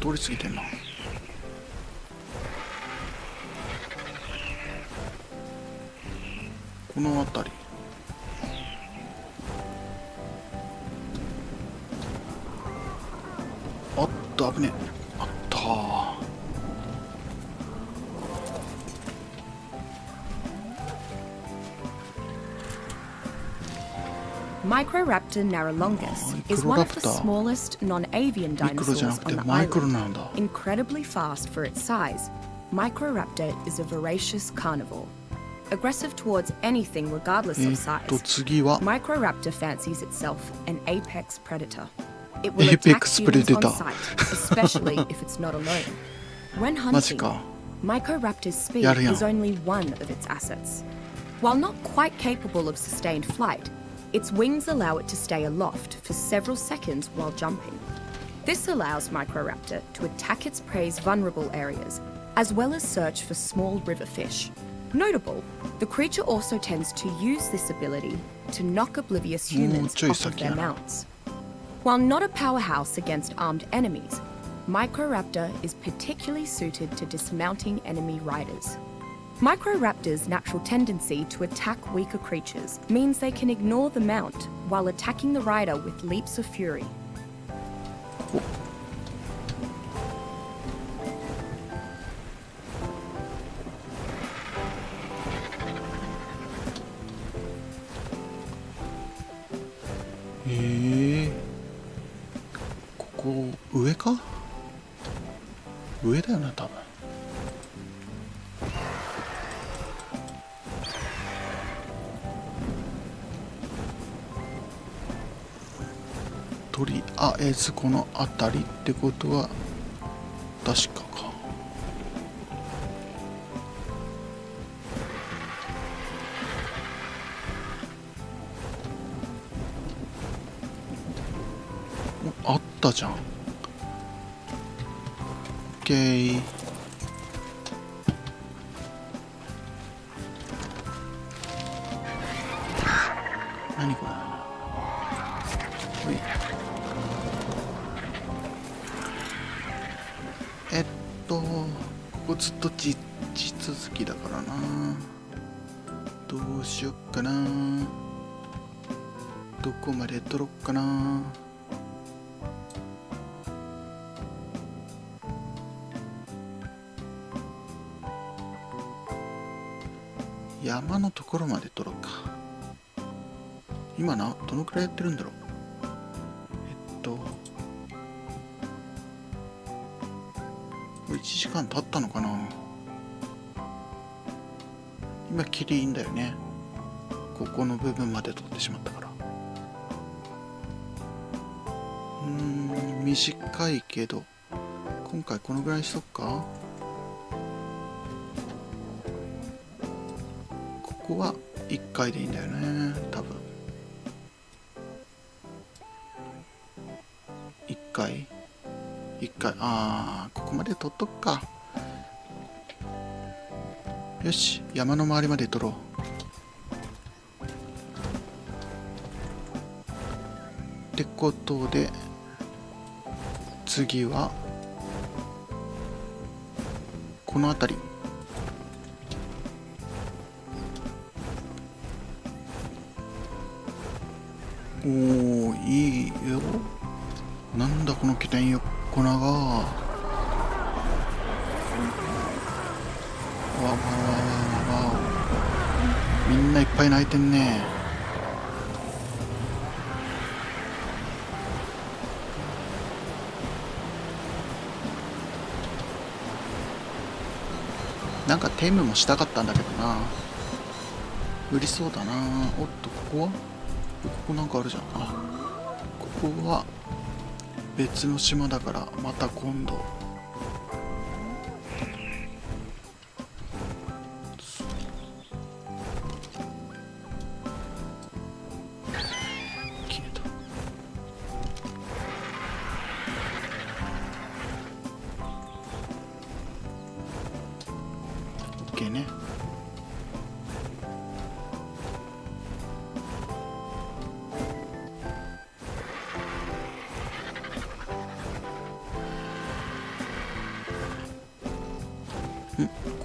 通り過ぎてんな。この辺り。あった危ねえ。あったー。Microraptor narrolongus is one of the smallest non-avian ミクロじゃな dinosaurs くて on the マイクロ island. なんだ。 Incredibly fast for its size, Microraptor is a voracious carnivore. Aggressive towards anything regardless of size, 次は Microraptor fancies itself an apex predator. It will Apex attack humans predator. on sight, especially if it's not alone. When マジ hunting, か。 Microraptor's speed やるやん。 is only one of its assets. While not quite capable of sustained flight, its wings allow it to stay aloft for several seconds while jumping. This allows Microraptor to attack its prey's vulnerable areas, as well as search for small river fish. Notable, the creature also tends to use this ability to knock oblivious humansちょい off of 先 their やな。 mounts. While not a powerhouse against armed enemies, Microraptor is particularly suited to dismounting enemy riders. Microraptor's natural tendency to attack weaker creatures means they can ignore the mount while attacking the rider with leaps of fury. ここ上か？上だよな多分。とりあえずこの辺りってことは確かか。あったじゃん。ケー。何これ。ほい。ここずっと地続きだからな。どうしよっかな。どこまで取ろっかな。山のところまで取ろうか。今どのくらいやってるんだろう。1時間経ったのかな。今キリいいんだよね。ここの部分まで取ってしまったから。短いけど今回このぐらいにしとくか。ここは1回でいいんだよね、多分。1回、ここまで取っとくか。よし、山の周りまで取ろう。ってことで次はこの辺り。おー、いいよ。なんだこの起点よ、粉が。わわわわわ。みんないっぱい泣いてんね。なんかテームもしたかったんだけどな。売りそうだな。おっと、ここは？ここなんかあるじゃん。ここは別の島だからまた今度。消えた。OK ね。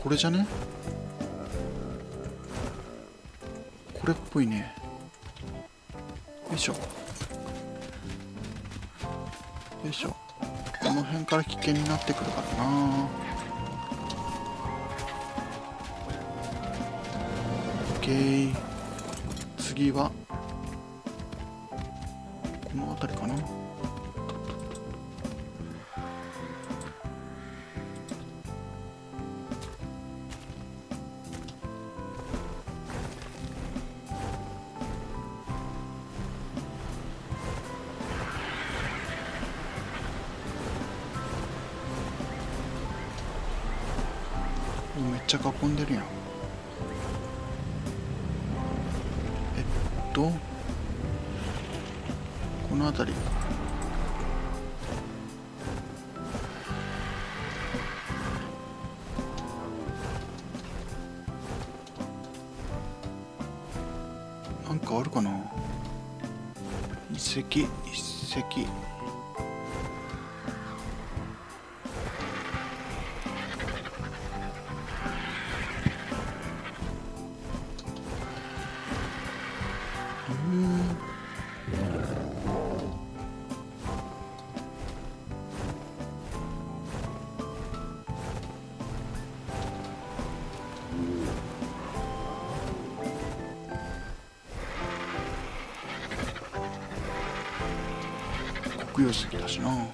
これじゃね？これっぽいね。よいしょ。よいしょ。この辺から危険になってくるからな。OK。次はこの辺りかな。めっちゃ囲んでるやん。この辺り。なんかあるかな。遺跡。黒曜石だしな。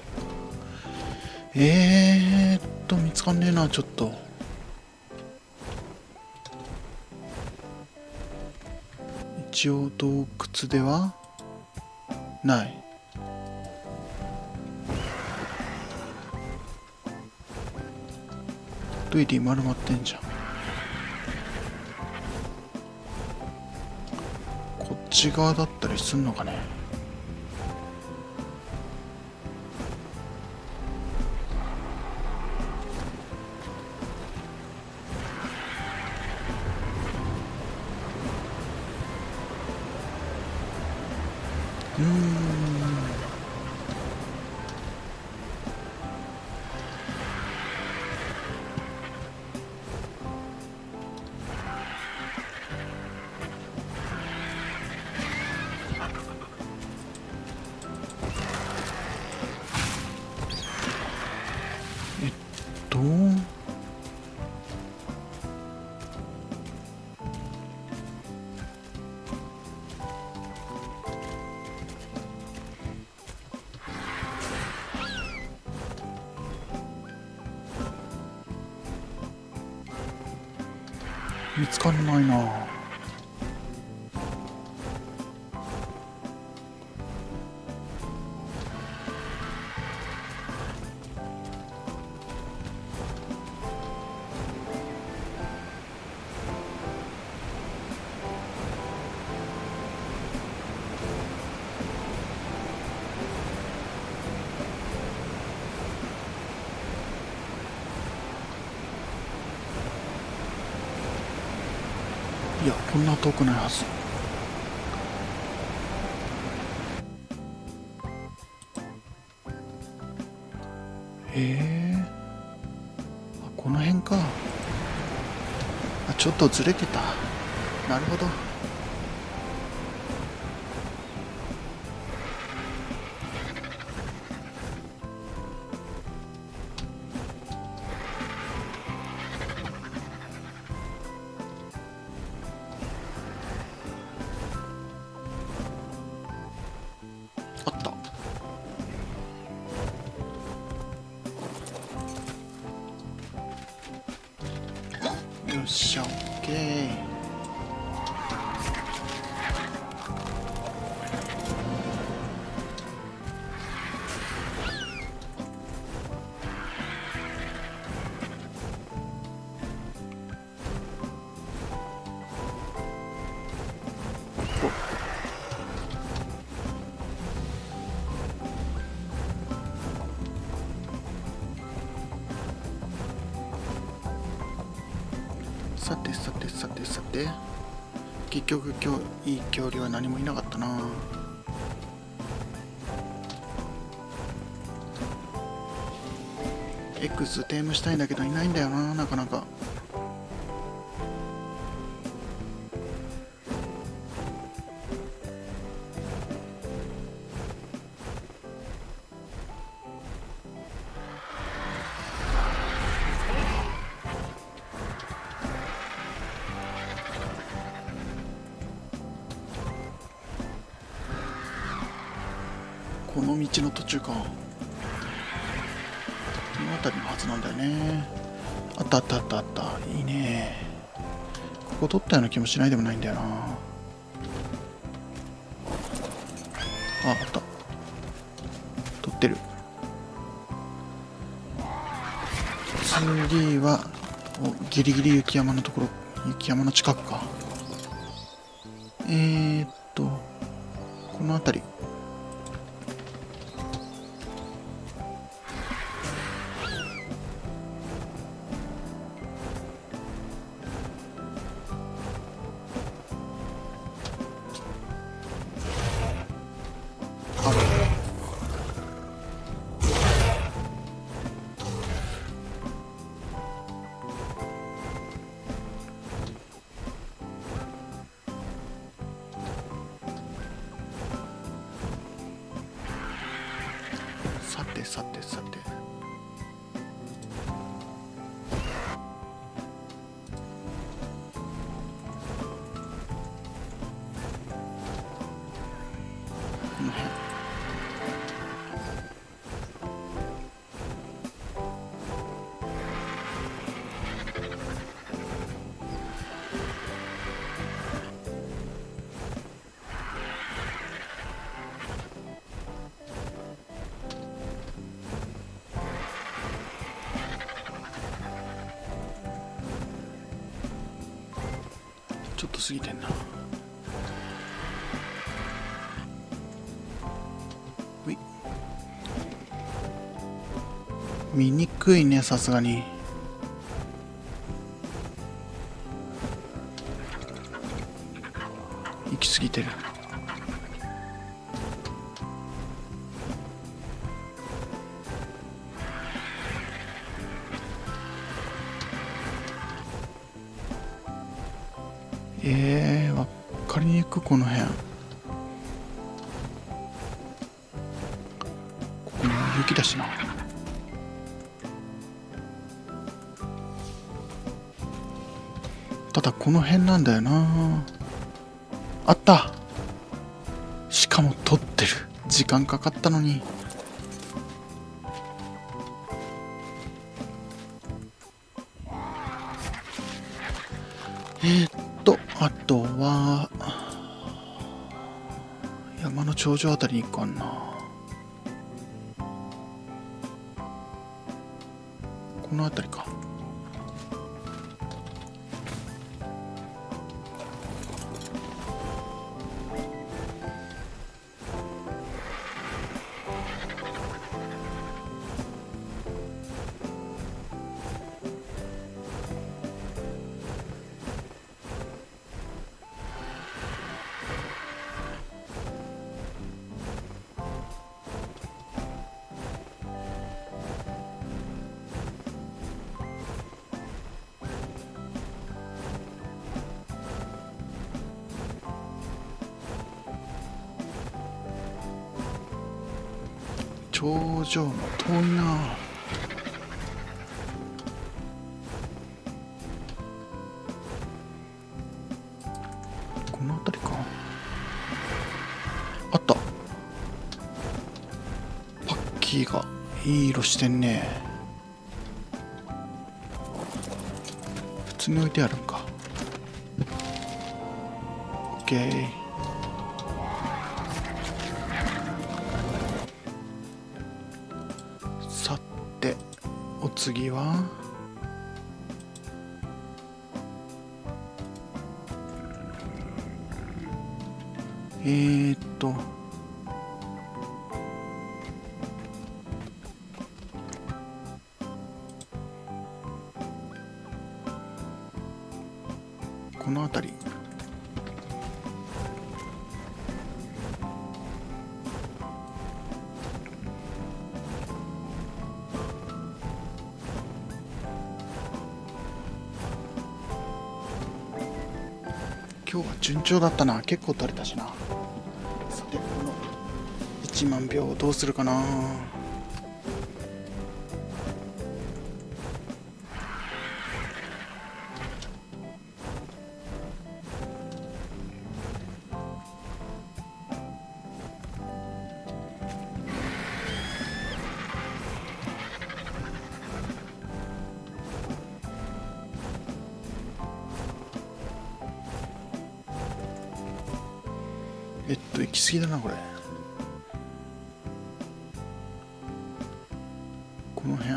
見つかんねえな、ちょっと。一応洞窟ではない。トイレ丸まってんじゃん。こっち側だったりすんのかね。見つかんないな。いや、こんな遠くないはず。この辺か。ちょっとずれてた。なるほど。あった。よっしゃ、オッケー。さてさてさてさて、結局今日いい恐竜は何もいなかったな。X テームしたいんだけどいないんだよな、なかなか。この道の途中か。この辺りのはずなんだよね。あったあったあったあった。いいね。ここ取ったような気もしないでもないんだよな。あった。取ってる。次はギリギリ雪山のところ、雪山の近くか。この辺り。さてさてさて、この辺。ちょっと過ぎてんな。ほい。見にくいね、さすがに。行き過ぎてる。わかりにくくこの辺。ここも雪だしな。ただこの辺なんだよな。あった。しかも取ってる。時間かかったのに。あとは山の頂上あたりに行くかな。このあたりか。頂上も遠いな。この辺りか。あった。パッキーがいい色してんね。普通に置いてあるんか。オッケー。お次はこの辺り。今日は順調だったな。結構取れたしな。さてこの1万秒どうするかな。行き過ぎだなこれ。この辺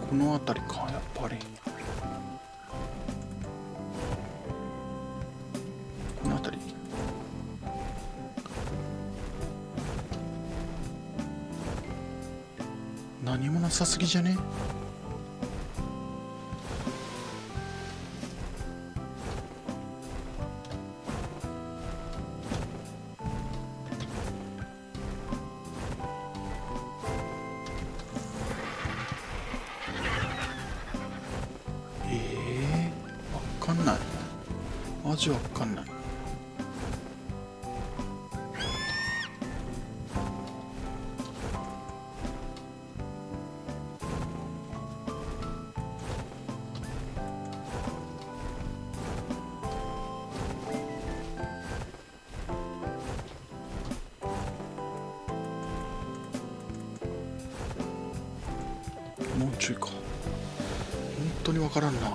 この辺りか。やっぱりこの辺り。何もなさすぎじゃね。わかんない。マジわかんない。もうちょいか。本当にわからんな。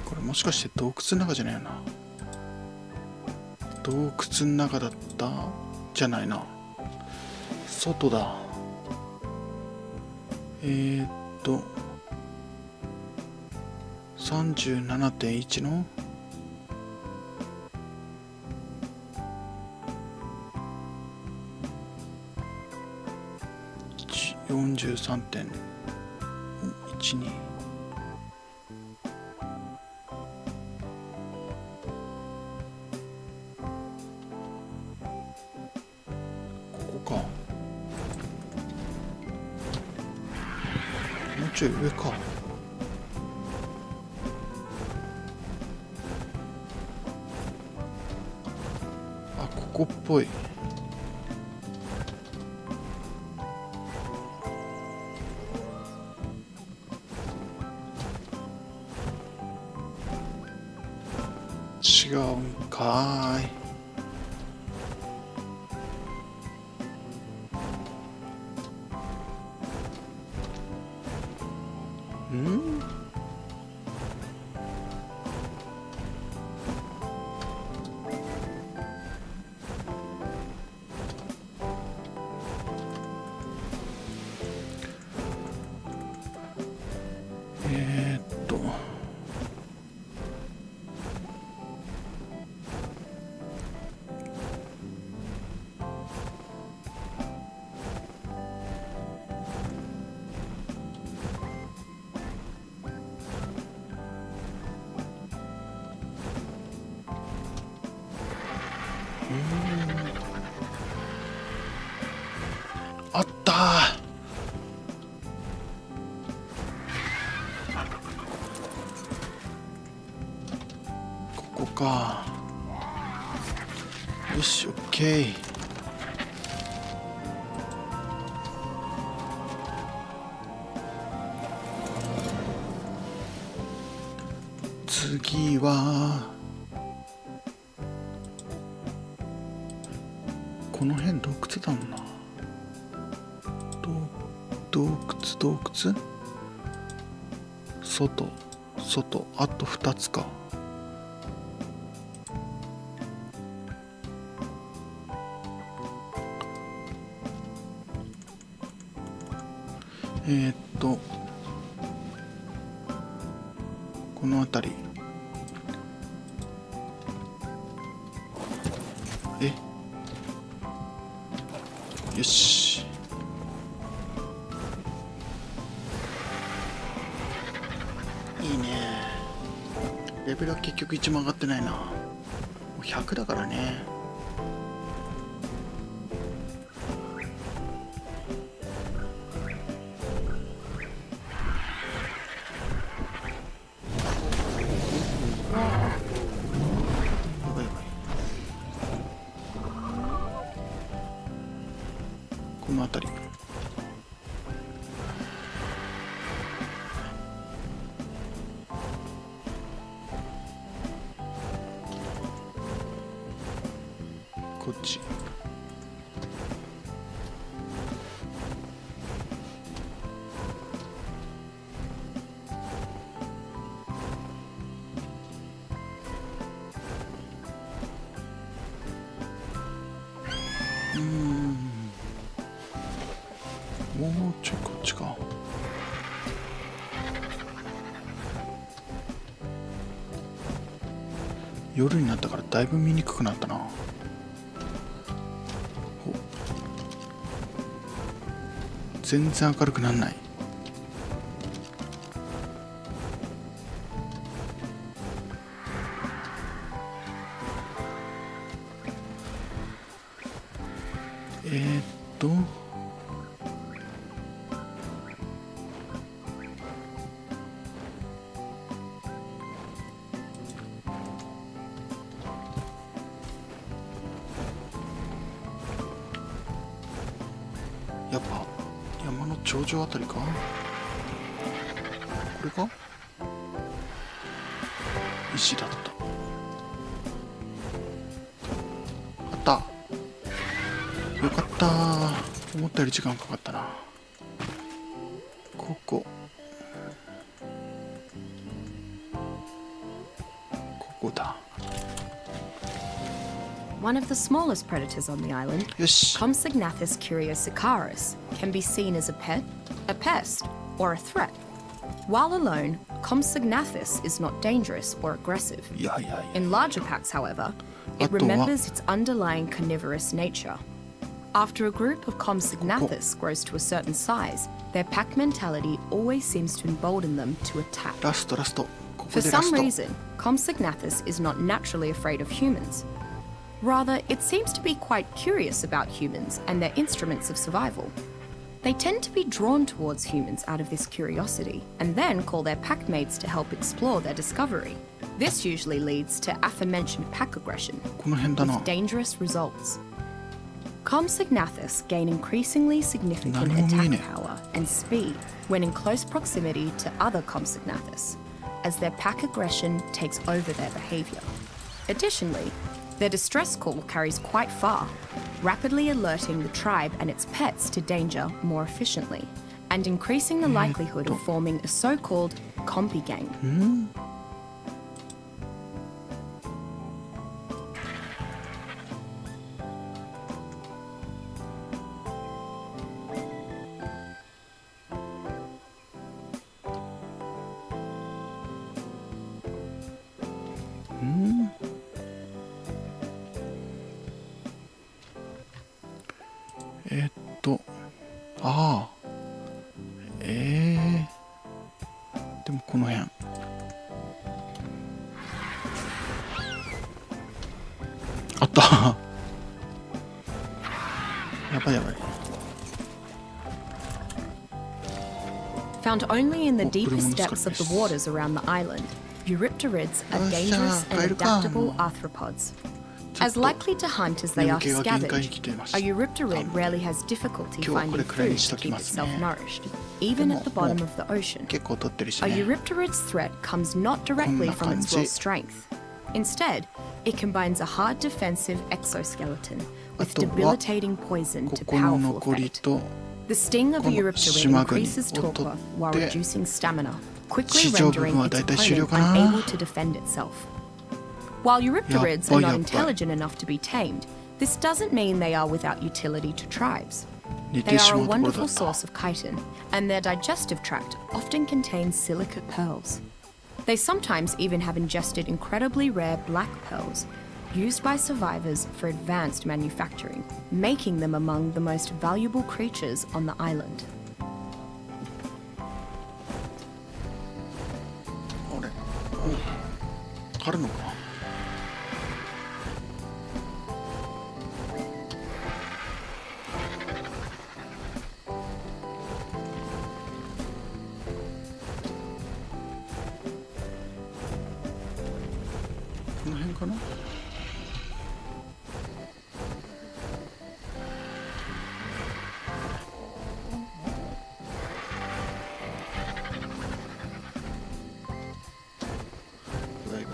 これもしかして洞窟の中じゃないよな。洞窟の中だったじゃないな。外だ。37.1 の43.12。ここか。もうちょい上か。あ、ここっぽい。違うんかーい。あったー。ここか。よし、オッケー。次はこの辺洞窟だもんな。洞窟外あと2つか。この辺り。よし。いいね。レベルは結局1も上がってないな。もう100だからね。この辺り。こっち。もうちょいこっちか。夜になったからだいぶ見にくくなったな。全然明るくなんない。やっぱ山の頂上あたりか。これか。石だった。あった。よかったー。思ったより時間かかったな。ここだ。One of the smallest predators on the island, Compsognathus curiosicaris, can be seen as a pet, a pest, or a threat. While alone, Compsognathus is not dangerous or aggressive. In larger packs, however, it remembers its underlying carnivorous nature. After a group of Compsognathus grows to a certain size, their pack mentality always seems to embolden them to attack. ラストラスト。ここ For でラ some スト。 reason, Compsognathus is not naturally afraid of humans. Rather, it seems to be quite curious about humans and their instruments of survival. They tend to be drawn towards humans out of this curiosity, and then call their packmates to help explore their discovery. This usually leads to aforementioned pack aggression, この辺だな。 with dangerous results. Compsognathus gain increasingly significant 何も見え attack ね power and speed when in close proximity to other Compsognathus, as their pack aggression takes over their behavior. Additionally, their distress call carries quite far, rapidly alerting the tribe and its pets to danger more efficiently, and increasing the likelihood of forming a so-called compy gang. ああ。でもこの辺。あった。やばいやばい。 Found only in the Oh, deepest Bruno's depths of the goodness. waters around the island, Eurypterids are Oh, dangerous yeah, and right on. adaptable arthropods. As likely to hunt as they are to scavenge, a Eurypterid rarely has difficulty finding food to keep itself nourished, even at the bottom of the ocean. 結構取ってるし A ね。 Eurypterid's threat comes not directly from its raw strength. Instead, it combines a hard defensive exoskeleton with debilitating poison こ to この powerful 残り effect. と The sting of a この Eurypterid 島国 increases を torpor 取っ while て reducing stamina, quickly 地上部分 rendering は its 大体終了 opponent かな。 unable to defend itself. While Eurypterids are not Yappa. intelligent enough to be tamed, this doesn't mean they are without utility to tribes. 寝 They てし are ま a うところだ wonderful った source of chitin, and their digestive tract often contains silicate pearls. They sometimes even have ingested incredibly rare black pearls, used by survivors for advanced manufacturing, making them among the most valuable creatures on the island. あれ、あるのかな。この辺かな。バイバイ。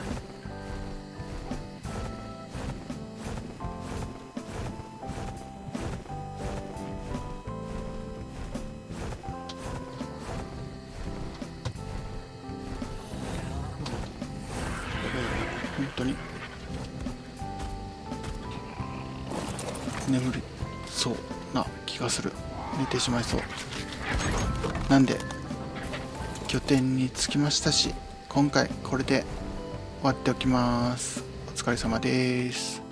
本当に眠りそうな気がする。寝てしまいそうなんで拠点に着きましたし、今回これで終わっておきます。お疲れ様です。